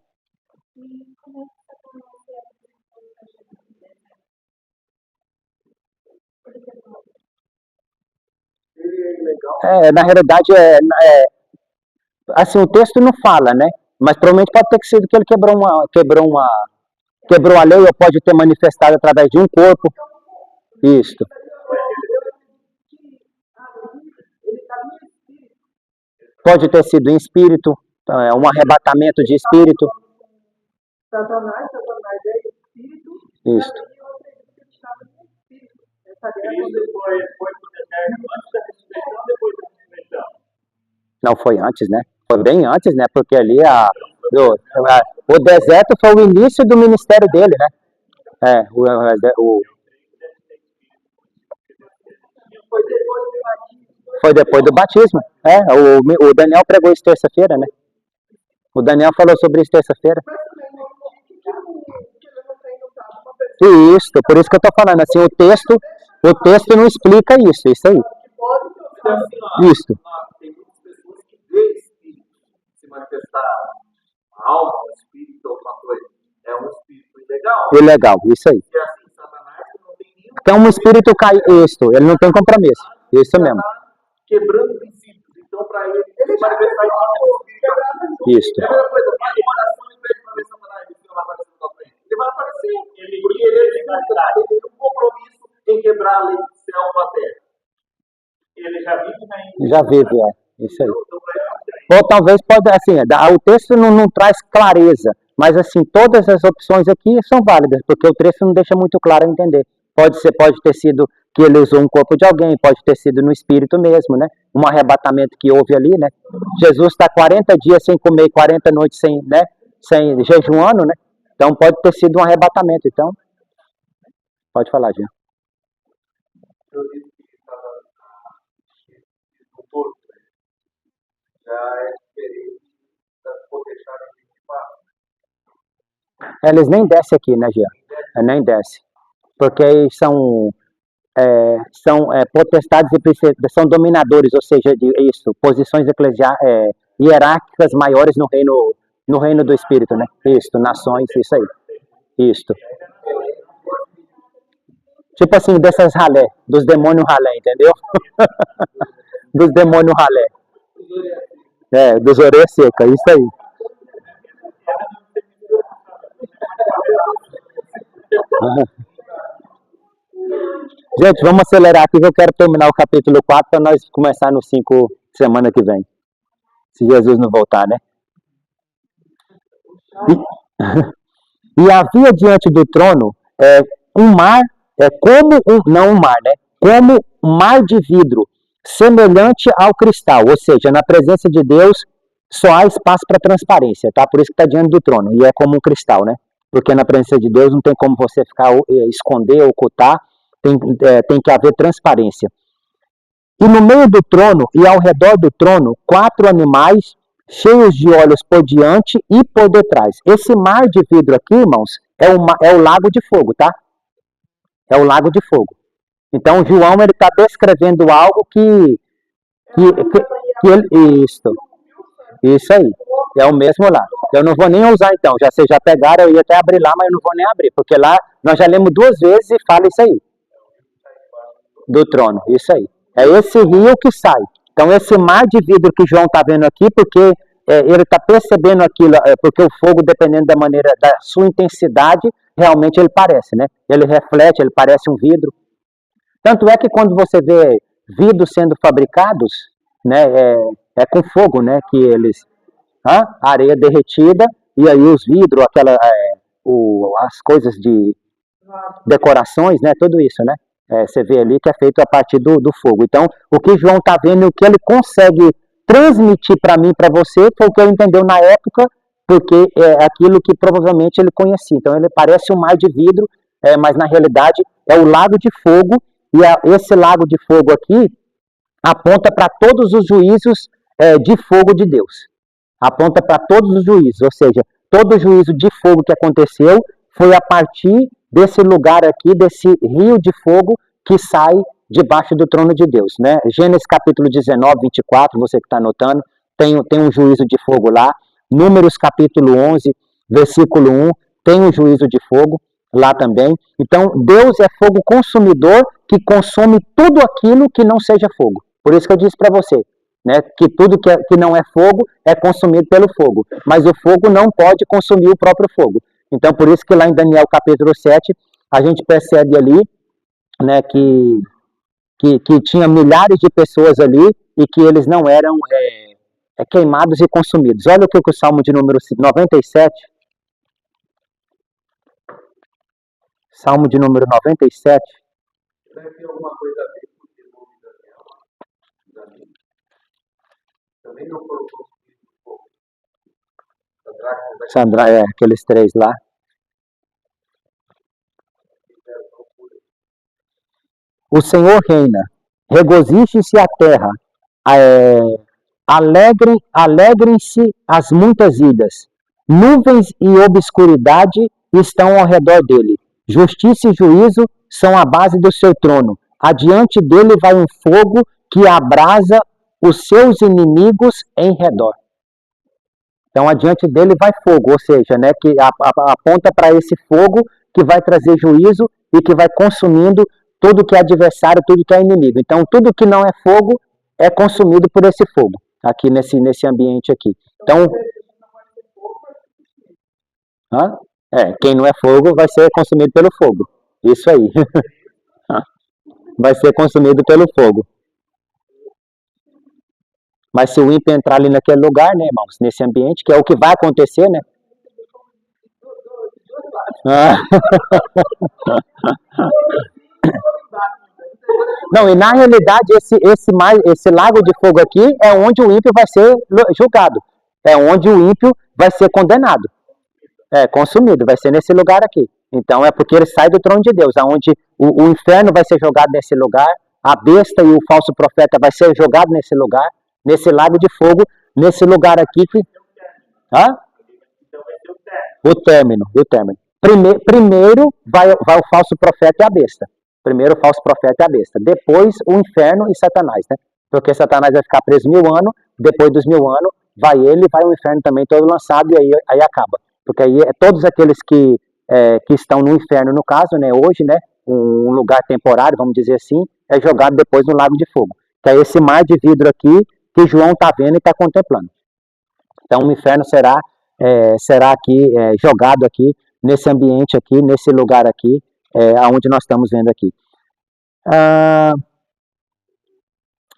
Na realidade, assim, o texto não fala, né? Mas provavelmente pode ter sido que ele quebrou a lei, ou pode ter manifestado através de um corpo. Isto. Pode ter sido em espírito, um arrebatamento de espírito. Satanás é espírito. Isso. Não, foi antes, né? Foi bem antes, né? Porque ali o deserto foi o início do ministério dele, né? Foi depois do batismo. O Daniel pregou isso terça-feira, né? O Daniel falou sobre isso terça-feira. Isso, por isso que eu estou falando, assim, o texto não explica isso aí. Isso. Tem muitas pessoas que veem espírito se manifestar, a alma, o espírito, alguma coisa. É um espírito ilegal. Ilegal, isso aí. E assim, Satanás não tem nenhum. Então, um espírito cai, ele não tem compromisso. Isso mesmo. Quebrando princípios. Então, para ele se manifestar de uma espírito. Isso. Primeira coisa, faz oração em vez de ver Satanás, ele vai aparecer na frente. Ele vai aparecer. Porque ele tem um compromisso em quebrar a lei do céu com a terra. Ele já vive, né? Já vive, isso aí. Ou talvez o texto não traz clareza, mas assim, todas as opções aqui são válidas, porque o texto não deixa muito claro a entender. Pode ter sido que ele usou um corpo de alguém, pode ter sido no espírito mesmo, né? Um arrebatamento que houve ali, né? Jesus está 40 dias sem comer, 40 noites sem jejuando, né? Então pode ter sido um arrebatamento, então. Pode falar, Jean. Eu disse que estava no torto, já é diferente das potestades de 24. Eles nem descem aqui, né, Jean? Nem descem. Porque são potestades e são dominadores, ou seja, posições hierárquicas maiores no reino do Espírito, né? Isso, nações, isso aí. Isso. Tipo assim, dessas ralé, dos demônios ralé, entendeu? Dos demônios ralé. Dos orelhas secas, isso aí. Gente, vamos acelerar aqui que eu quero terminar o capítulo 4 para nós começar no 5 semana que vem. Se Jesus não voltar, né? E havia diante do trono um mar, como um mar de vidro, semelhante ao cristal, ou seja, na presença de Deus só há espaço para transparência, tá? Por isso que está diante do trono, e é como um cristal, né? Porque na presença de Deus não tem como você ficar esconder, ocultar, tem que haver transparência. E no meio do trono e ao redor do trono, 4 animais cheios de olhos por diante e por detrás. Esse mar de vidro aqui, irmãos, é o lago de fogo, tá? É o lago de fogo. Então, João, ele está descrevendo algo que ele... Isso aí. É o mesmo lá. Eu não vou nem usar, então. Vocês já pegaram, eu ia até abrir lá, mas eu não vou nem abrir. Porque lá, nós já lemos 2 vezes e fala isso aí. Do trono, isso aí. É esse rio que sai. Então, esse mar de vidro que João está vendo aqui, porque ele está percebendo aquilo, porque o fogo, dependendo da maneira, da sua intensidade, realmente ele parece, né? Ele reflete, ele parece um vidro. Tanto é que quando você vê vidros sendo fabricados, né, é com fogo, né, que eles... areia derretida, e aí os vidros, as coisas de decorações, né, tudo isso, né? Você vê ali que é feito a partir do fogo. Então, o que João está vendo e o que ele consegue transmitir para mim, para você, foi o que ele entendeu na época, porque é aquilo que provavelmente ele conhecia. Então, ele parece um mar de vidro, mas na realidade é o lago de fogo, e esse lago de fogo aqui aponta para todos os juízos de fogo de Deus. Aponta para todos os juízos, ou seja, todo juízo de fogo que aconteceu foi a partir desse lugar aqui, desse rio de fogo que sai debaixo do trono de Deus, né? Gênesis capítulo 19, 24, você que está anotando, tem um juízo de fogo lá. Números capítulo 11, versículo 1, tem um juízo de fogo lá também. Então, Deus é fogo consumidor que consome tudo aquilo que não seja fogo. Por isso que eu disse para você, né, que tudo que não é fogo é consumido pelo fogo, mas o fogo não pode consumir o próprio fogo. Então, por isso que lá em Daniel capítulo 7, a gente percebe ali, né, que tinha milhares de pessoas ali e que eles não eram queimados e consumidos. Olha o que o Salmo de número 97, Salmo de número 97, Deve ter alguma coisa a ver com o nome Daniel. Também não foram consumidos por fogo. Sandra, aqueles 3 lá. O Senhor reina, regozije-se a terra, alegrem-se as muitas ilhas, nuvens e obscuridade estão ao redor dele, justiça e juízo são a base do seu trono, adiante dele vai um fogo que abrasa os seus inimigos em redor. Então, adiante dele vai fogo, ou seja, né, que aponta para esse fogo que vai trazer juízo e que vai consumindo tudo que é adversário, tudo que é inimigo. Então, tudo que não é fogo é consumido por esse fogo, aqui nesse ambiente aqui. Então, quem não é fogo vai ser consumido pelo fogo. Isso aí. Vai ser consumido pelo fogo. Mas se o ímpio entrar ali naquele lugar, né, irmãos, nesse ambiente, que é o que vai acontecer, né? Não, e na realidade esse lago de fogo aqui é onde o ímpio vai ser julgado. É onde o ímpio vai ser condenado. Consumido, vai ser nesse lugar aqui. Então é porque ele sai do trono de Deus, aonde o inferno vai ser jogado nesse lugar, a besta e o falso profeta vai ser jogado nesse lugar, nesse lago de fogo, nesse lugar aqui que... O término. Primeiro vai o falso profeta e a besta. Primeiro o falso profeta e a besta. Depois o inferno e Satanás, né? Porque Satanás vai ficar preso 1000 anos, depois dos 1000 anos, vai o inferno também todo lançado e aí acaba. Porque aí todos aqueles que estão no inferno, no caso, né, hoje, né, um lugar temporário, vamos dizer assim, é jogado depois no lago de fogo. Que é esse mar de vidro aqui que João está vendo e está contemplando. Então o inferno será aqui jogado aqui, nesse ambiente aqui, nesse lugar aqui, aonde nós estamos vendo aqui.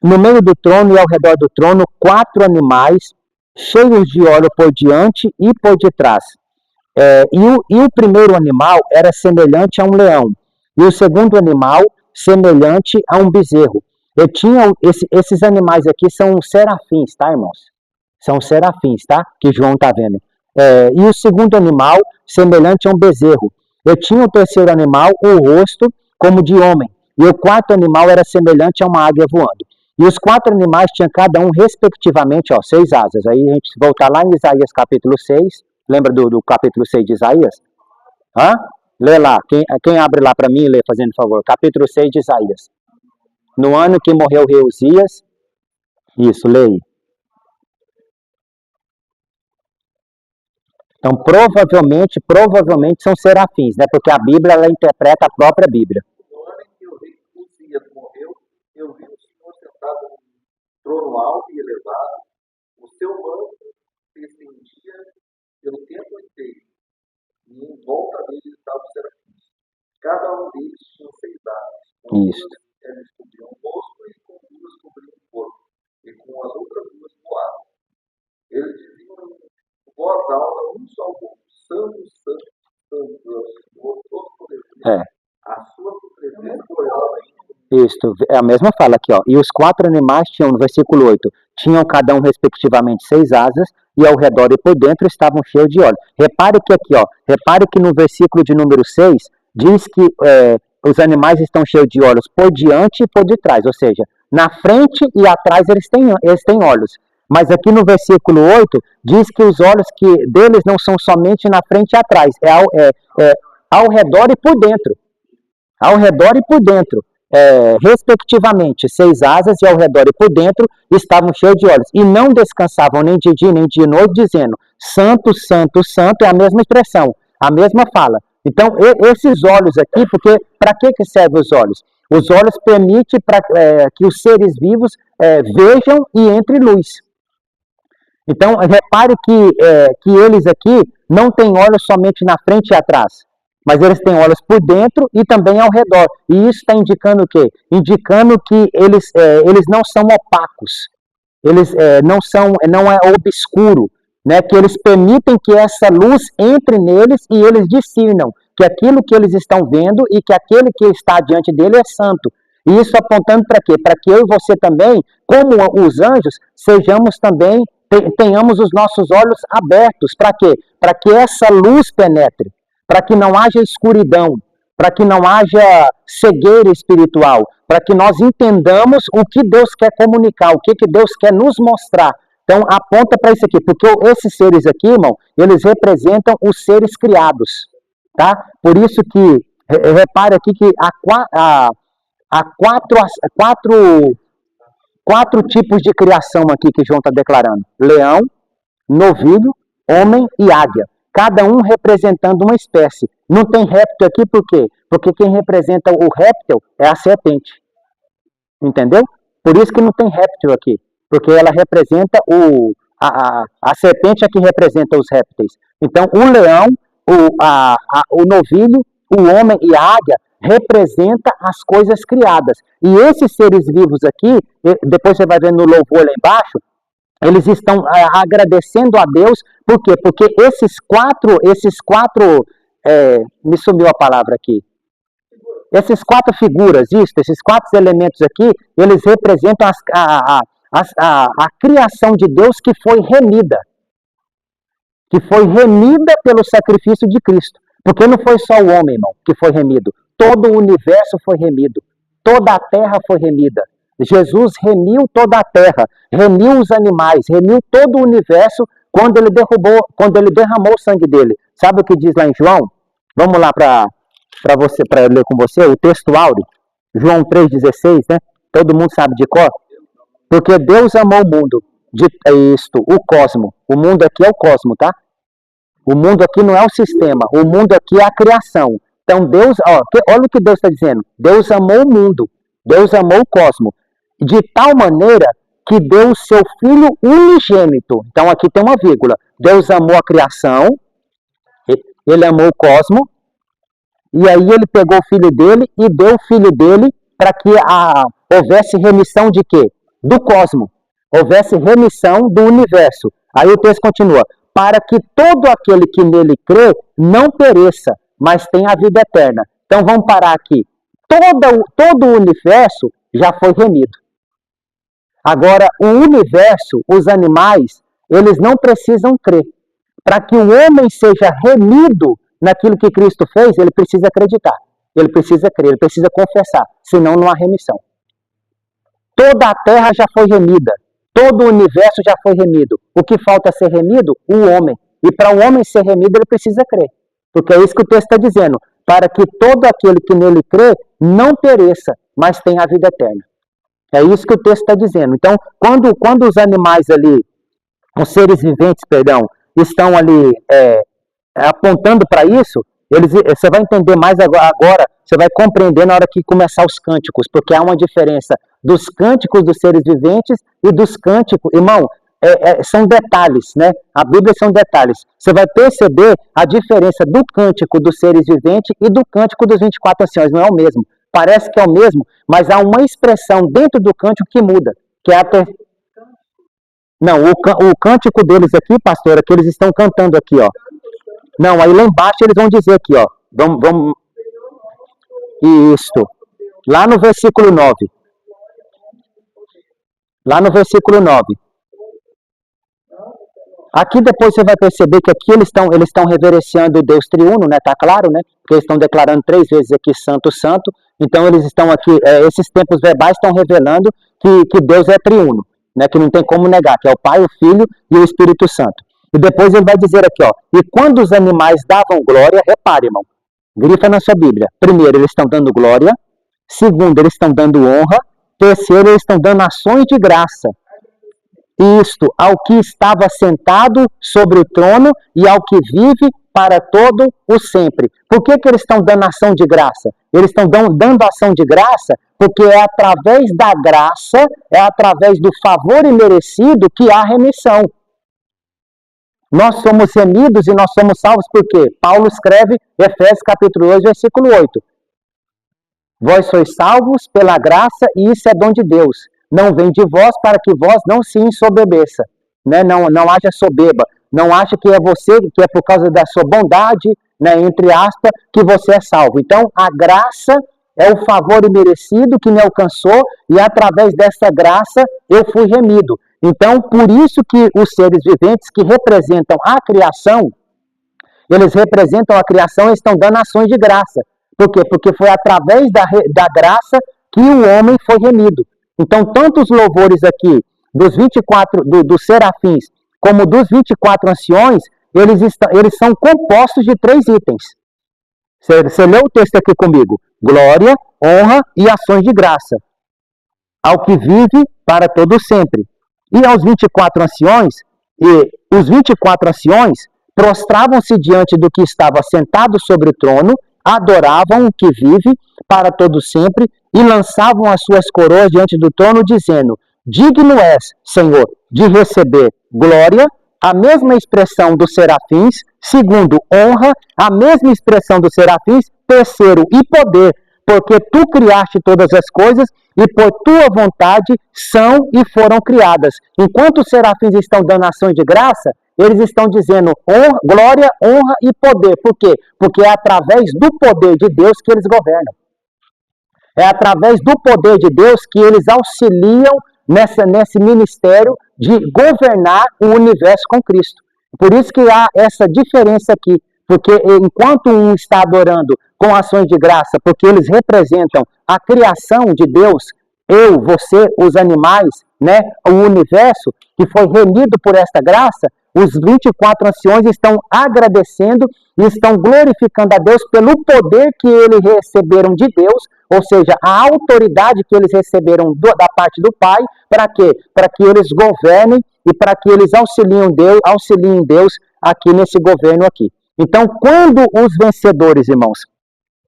No meio do trono e ao redor do trono, 4 animais cheios de óleo por diante e por detrás. E o primeiro animal era semelhante a um leão, e o segundo animal semelhante a um bezerro. Esses animais aqui são serafins, tá, irmãos? São serafins, tá? Que João está vendo. E o segundo animal semelhante a um bezerro. E tinha o terceiro animal o rosto como de homem, e o quarto animal era semelhante a uma águia voando. E os 4 animais tinham cada um, respectivamente, 6 asas. Aí a gente voltar lá em Isaías capítulo 6. Lembra do capítulo 6 de Isaías? Hã? Lê lá. Quem abre lá para mim, lê, fazendo favor. Capítulo 6 de Isaías. No ano que morreu o rei Uzias. Isso, leia. Então, provavelmente são serafins, né? Porque a Bíblia, ela interpreta a própria Bíblia. No ano em que o rei Uzias morreu, eu vi o Senhor sentado num trono alto e elevado, o seu manto se estendia pelo templo inteiro, e em volta dele estavam os serafins. Cada um deles tinha 6 asas. Com Isso. duas eles cobriam o rosto e com 2 cobriam o corpo, e com as outras 2 voavam. Eles diziam em voz alta, um só ao outro: Santo, Santo, Santo é o Senhor Todo-Poderoso. A sua presença foi além. Isto, é a mesma fala aqui, ó. E os 4 animais tinham, no versículo 8, tinham cada um respectivamente 6 asas, e ao redor e por dentro estavam cheios de óleo. Repare que aqui, ó, repare que no versículo de número 6, diz que os animais estão cheios de olhos por diante e por detrás, ou seja, na frente e atrás eles têm olhos. Mas aqui no versículo 8, diz que os olhos deles não são somente na frente e atrás, ao redor e por dentro. Ao redor e por dentro. Respectivamente, 6 asas, e ao redor e por dentro estavam cheios de olhos, e não descansavam nem de dia nem de noite, dizendo: Santo, Santo, Santo. É a mesma expressão, a mesma fala. Então, esses olhos aqui, porque para que servem os olhos? Os olhos permitem que os seres vivos vejam e entre luz. Então, repare que eles aqui não têm olhos somente na frente e atrás, mas eles têm olhos por dentro e também ao redor. E isso está indicando o quê? Indicando que eles não são opacos, eles não é obscuro, né? Que eles permitem que essa luz entre neles e eles discernam que aquilo que eles estão vendo e que aquele que está diante dele é santo. E isso apontando para quê? Para que eu e você também, como os anjos, tenhamos os nossos olhos abertos. Para quê? Para que essa luz penetre, para que não haja escuridão, para que não haja cegueira espiritual, para que nós entendamos o que Deus quer comunicar, o que Deus quer nos mostrar. Então, aponta para isso aqui, porque esses seres aqui, irmão, eles representam os seres criados, tá? Por isso que, repare aqui que há quatro tipos de criação aqui que João está declarando: leão, novilho, homem e águia. Cada um representando uma espécie. Não tem réptil aqui por quê? Porque quem representa o réptil é a serpente. Entendeu? Por isso que não tem réptil aqui. Porque ela representa a serpente é que representa os répteis. Então, o leão, o novilho, o homem e a águia representa as coisas criadas. E esses seres vivos aqui, depois você vai ver no louvor lá embaixo, eles estão agradecendo a Deus. Por quê? Porque esses quatro, me sumiu a palavra aqui. Essas 4 figuras, esses 4 elementos aqui, eles representam a criação de Deus que foi remida. Que foi remida pelo sacrifício de Cristo. Porque não foi só o homem, irmão, que foi remido. Todo o universo foi remido. Toda a terra foi remida. Jesus remiu toda a terra, remiu os animais, remiu todo o universo quando ele derramou o sangue dele. Sabe o que diz lá em João? Vamos lá para ler com você o texto áureo. João 3,16, né? Todo mundo sabe de cor. Porque Deus amou o mundo, o cosmo. O mundo aqui é o cosmo, tá? O mundo aqui não é o sistema, o mundo aqui é a criação. Então Deus, olha o que Deus está dizendo. Deus amou o mundo, Deus amou o cosmo, de tal maneira que deu o seu Filho unigênito. Então aqui tem uma vírgula. Deus amou a criação, ele amou o cosmo, e aí ele pegou o Filho dele e deu o Filho dele para que houvesse remissão de quê? Do cosmo. Houvesse remissão do universo. Aí o texto continua. Para que todo aquele que nele crê não pereça, mas tenha a vida eterna. Então vamos parar aqui. Todo o universo já foi remido. Agora, o universo, os animais, eles não precisam crer. Para que o homem seja remido naquilo que Cristo fez, ele precisa acreditar. Ele precisa crer, ele precisa confessar. Senão não há remissão. Toda a terra já foi remida. Todo o universo já foi remido. O que falta ser remido? O homem. E para o homem ser remido, ele precisa crer. Porque é isso que o texto está dizendo. Para que todo aquele que nele crê não pereça, mas tenha a vida eterna. É isso que o texto está dizendo. Então, quando os animais ali, os seres viventes, perdão, estão ali apontando para isso, você vai entender mais agora, você vai compreender na hora que começar os cânticos, porque há uma diferença dos cânticos dos seres viventes e dos cânticos, irmão, são detalhes, né? A Bíblia são detalhes. Você vai perceber a diferença do cântico dos seres viventes e do cântico dos 24 anciões, não é o mesmo. Parece que é o mesmo, mas há uma expressão dentro do cântico que muda, que é Não, o cântico deles aqui, pastora, que eles estão cantando aqui, ó. Não, aí lá embaixo eles vão dizer aqui, ó. Vamos. Isto. Lá no versículo 9. Lá no versículo 9. Aqui depois você vai perceber que aqui eles estão reverenciando o Deus triuno, né? Tá claro, né? Porque eles estão declarando 3 vezes aqui santo, santo. Então eles estão aqui, esses tempos verbais estão revelando que Deus é triuno, né? Que não tem como negar, que é o Pai, o Filho e o Espírito Santo. E depois ele vai dizer aqui, ó, e quando os animais davam glória, repare, irmão, grifa na sua Bíblia. Primeiro, eles estão dando glória. Segundo, eles estão dando honra. Terceiro, eles estão dando ações de graça. Isto ao que estava sentado sobre o trono e ao que vive para todo o sempre. Por que eles estão dando ação de graça? Eles estão dando ação de graça porque é através da graça, é através do favor imerecido que há remissão. Nós somos remidos e nós somos salvos por quê? Paulo escreve, Efésios capítulo 2, versículo 8. Vós sois salvos pela graça e isso é dom de Deus. Não vem de vós para que vós não se ensoberbeça. Né? Não haja soberba. Não acha que é você, que é por causa da sua bondade, né, entre aspas, que você é salvo. Então, a graça é o favor imerecido que me alcançou e através dessa graça eu fui remido. Então, por isso que os seres viventes que representam a criação, eles representam a criação e estão dando ações de graça. Por quê? Porque foi através da graça que o homem foi remido. Então, tanto os louvores aqui dos 24, dos serafins, como dos 24 anciões, eles são compostos de 3 itens. Você leu o texto aqui comigo? Glória, honra e ações de graça. Ao que vive para todo sempre. E aos 24 anciões, os 24 anciões prostravam-se diante do que estava sentado sobre o trono, adoravam o que vive para todo sempre e lançavam as suas coroas diante do trono, dizendo: digno és, Senhor, de receber glória, a mesma expressão dos serafins. Segundo, honra, a mesma expressão dos serafins. Terceiro, e poder, porque tu criaste todas as coisas e por tua vontade são e foram criadas. Enquanto os serafins estão dando ações de graça, eles estão dizendo honra, glória, honra e poder. Por quê? Porque é através do poder de Deus que eles governam. É através do poder de Deus que eles auxiliam nesse ministério de governar o universo com Cristo. Por isso que há essa diferença aqui. Porque enquanto um está adorando com ações de graça, porque eles representam a criação de Deus, eu, você, os animais, né, o universo que foi remido por esta graça, os 24 anciões estão agradecendo e estão glorificando a Deus pelo poder que eles receberam de Deus, ou seja, a autoridade que eles receberam da parte do Pai. Para quê? Para que eles governem e para que eles auxiliem Deus aqui nesse governo aqui. Então, quando os vencedores, irmãos,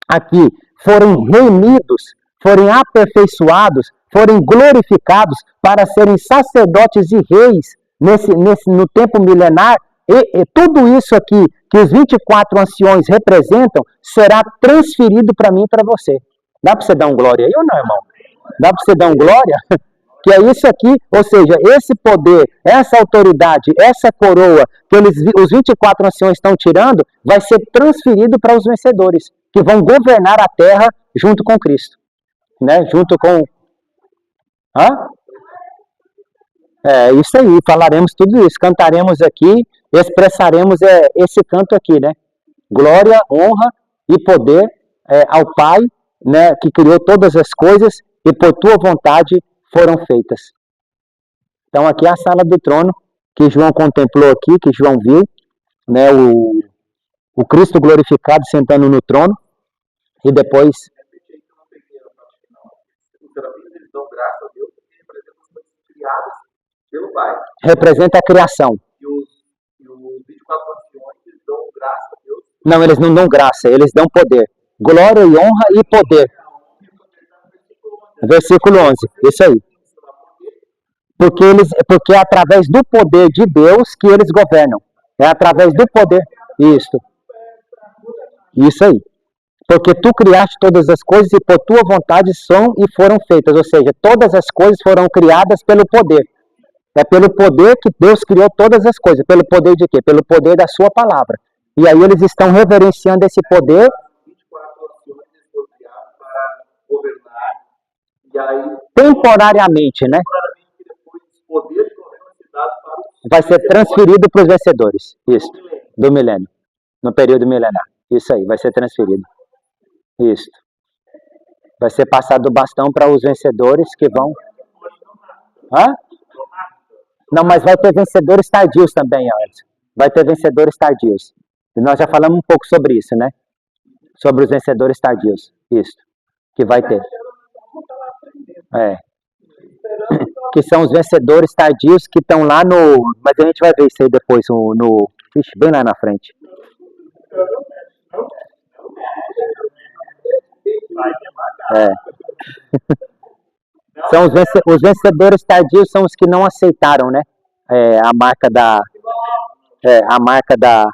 aqui forem remidos, forem aperfeiçoados, forem glorificados para serem sacerdotes e reis no tempo milenar, e tudo isso aqui que os 24 anciões representam será transferido para mim e para você. Dá para você dar um glória aí ou não, irmão? Dá para você dar um glória? Que é isso aqui, ou seja, esse poder, essa autoridade, essa coroa que os 24 anciões estão tirando, vai ser transferido para os vencedores, que vão governar a terra junto com Cristo. Né? Junto com... É isso aí, falaremos tudo isso, cantaremos aqui, expressaremos esse canto aqui, né? Glória, honra e poder ao Pai, né, que criou todas as coisas e por tua vontade foram feitas. Então aqui é a sala do trono que João contemplou aqui, que João viu, né, o Cristo glorificado sentando no trono, e depois Os serafins, eles dão graça a Deus porque representam as coisas criadas pelo Pai. representa a criação. E os 24 anciões, eles dão graça a Deus. Não, eles não dão graça, eles dão poder. Glória e honra e poder. Versículo 11, isso aí. Porque é através do poder de Deus que eles governam. É através do poder. Isso aí. Porque tu criaste todas as coisas e por tua vontade são e foram feitas. Ou seja, todas as coisas foram criadas pelo poder. É pelo poder que Deus criou todas as coisas. Pelo poder de quê? Pelo poder da sua palavra. E aí eles estão reverenciando esse poder. 24 anciões, eles foram criados para governar. E aí, Temporariamente, né? depois, o poder de governo vai ser dado para os Vai ser transferido para os vencedores. Isso. Do milênio. No período milenar. Isso aí, vai ser transferido. Isso. Vai ser passado o bastão para os vencedores que vão... Hã? Não, mas vai ter vencedores tardios também, Alisson. Vai ter vencedores tardios. E nós já falamos um pouco sobre isso, né? Sobre os vencedores tardios. Isso. Que vai ter. É. Que são os vencedores tardios que estão lá no... Mas a gente vai ver isso aí depois, Ixi, bem lá na frente. É. São os vencedores tardios são os que não aceitaram, né? A marca da... a marca da...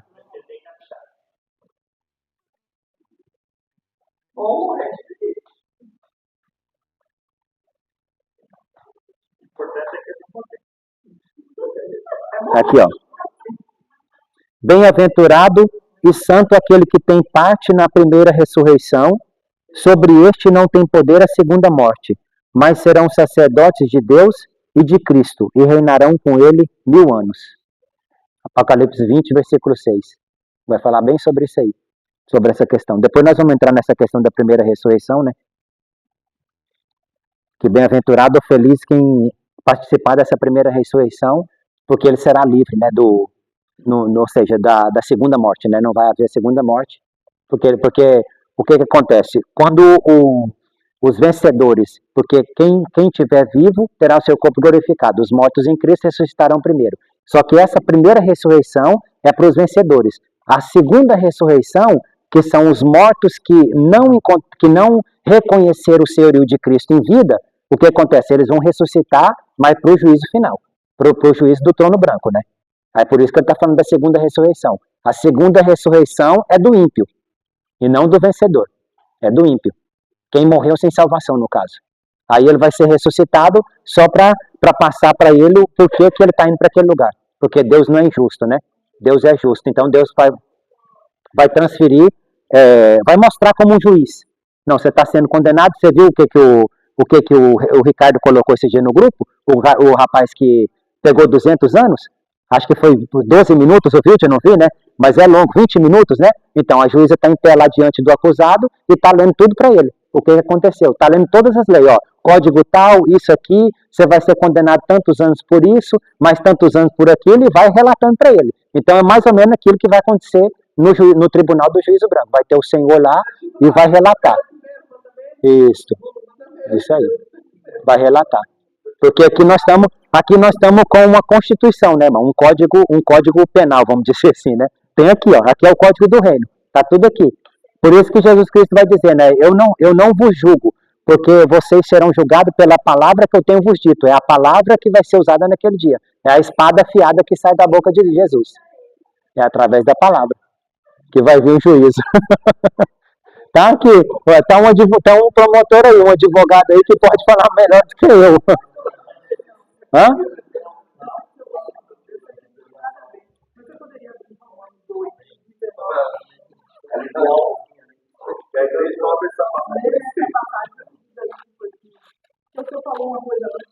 Aqui, ó. Bem-aventurado e santo aquele que tem parte na primeira ressurreição. Sobre este não tem poder a segunda morte, mas serão sacerdotes de Deus e de Cristo, e reinarão com ele 1000 anos. Apocalipse 20, versículo 6. Vai falar bem sobre isso aí, sobre essa questão. Depois nós vamos entrar nessa questão da primeira ressurreição, né? Que bem-aventurado ou feliz quem participar dessa primeira ressurreição, porque ele será livre, né? Ou seja, da segunda morte, né? Não vai haver segunda morte, porque o que acontece? Quando os vencedores, porque quem estiver vivo terá o seu corpo glorificado, os mortos em Cristo ressuscitarão primeiro. Só que essa primeira ressurreição é para os vencedores. A segunda ressurreição, que são os mortos que não reconheceram o senhorio de Cristo em vida, o que acontece? Eles vão ressuscitar, mas para o juízo final, para o juízo do trono branco, né? É por isso que ele está falando da segunda ressurreição. A segunda ressurreição é do ímpio, e não do vencedor. É do ímpio. Quem morreu sem salvação, no caso. Aí ele vai ser ressuscitado só para passar para ele o porquê que ele está indo para aquele lugar. Porque Deus não é injusto, né? Deus é justo. Então Deus vai transferir, vai mostrar como um juiz. Não, você está sendo condenado. Você viu o que o Ricardo colocou esse dia no grupo? O rapaz que pegou 200 anos? Acho que foi 12 minutos o vídeo, não vi, né? Mas é longo, 20 minutos, né? Então a juíza está em pé lá diante do acusado e está lendo tudo para ele. O que aconteceu? Está lendo todas as leis, ó. Código tal, isso aqui, você vai ser condenado tantos anos por isso, mais tantos anos por aquilo, e vai relatando para ele. Então é mais ou menos aquilo que vai acontecer no tribunal do juízo branco. Vai ter o Senhor lá e vai relatar. Isso aí. Vai relatar. Porque aqui nós estamos com uma constituição, né, irmão? Um código penal, vamos dizer assim, né? Tem aqui, ó. Aqui é o código do reino. Tá tudo aqui. Por isso que Jesus Cristo vai dizer, né? Eu não vos julgo, porque vocês serão julgados pela palavra que eu tenho vos dito. É a palavra que vai ser usada naquele dia. É a espada afiada que sai da boca de Jesus. É através da palavra que vai vir o juízo. Tá aqui. Tá um promotor aí, um advogado aí que pode falar melhor do que eu. Hã? Você falou uma coisa antes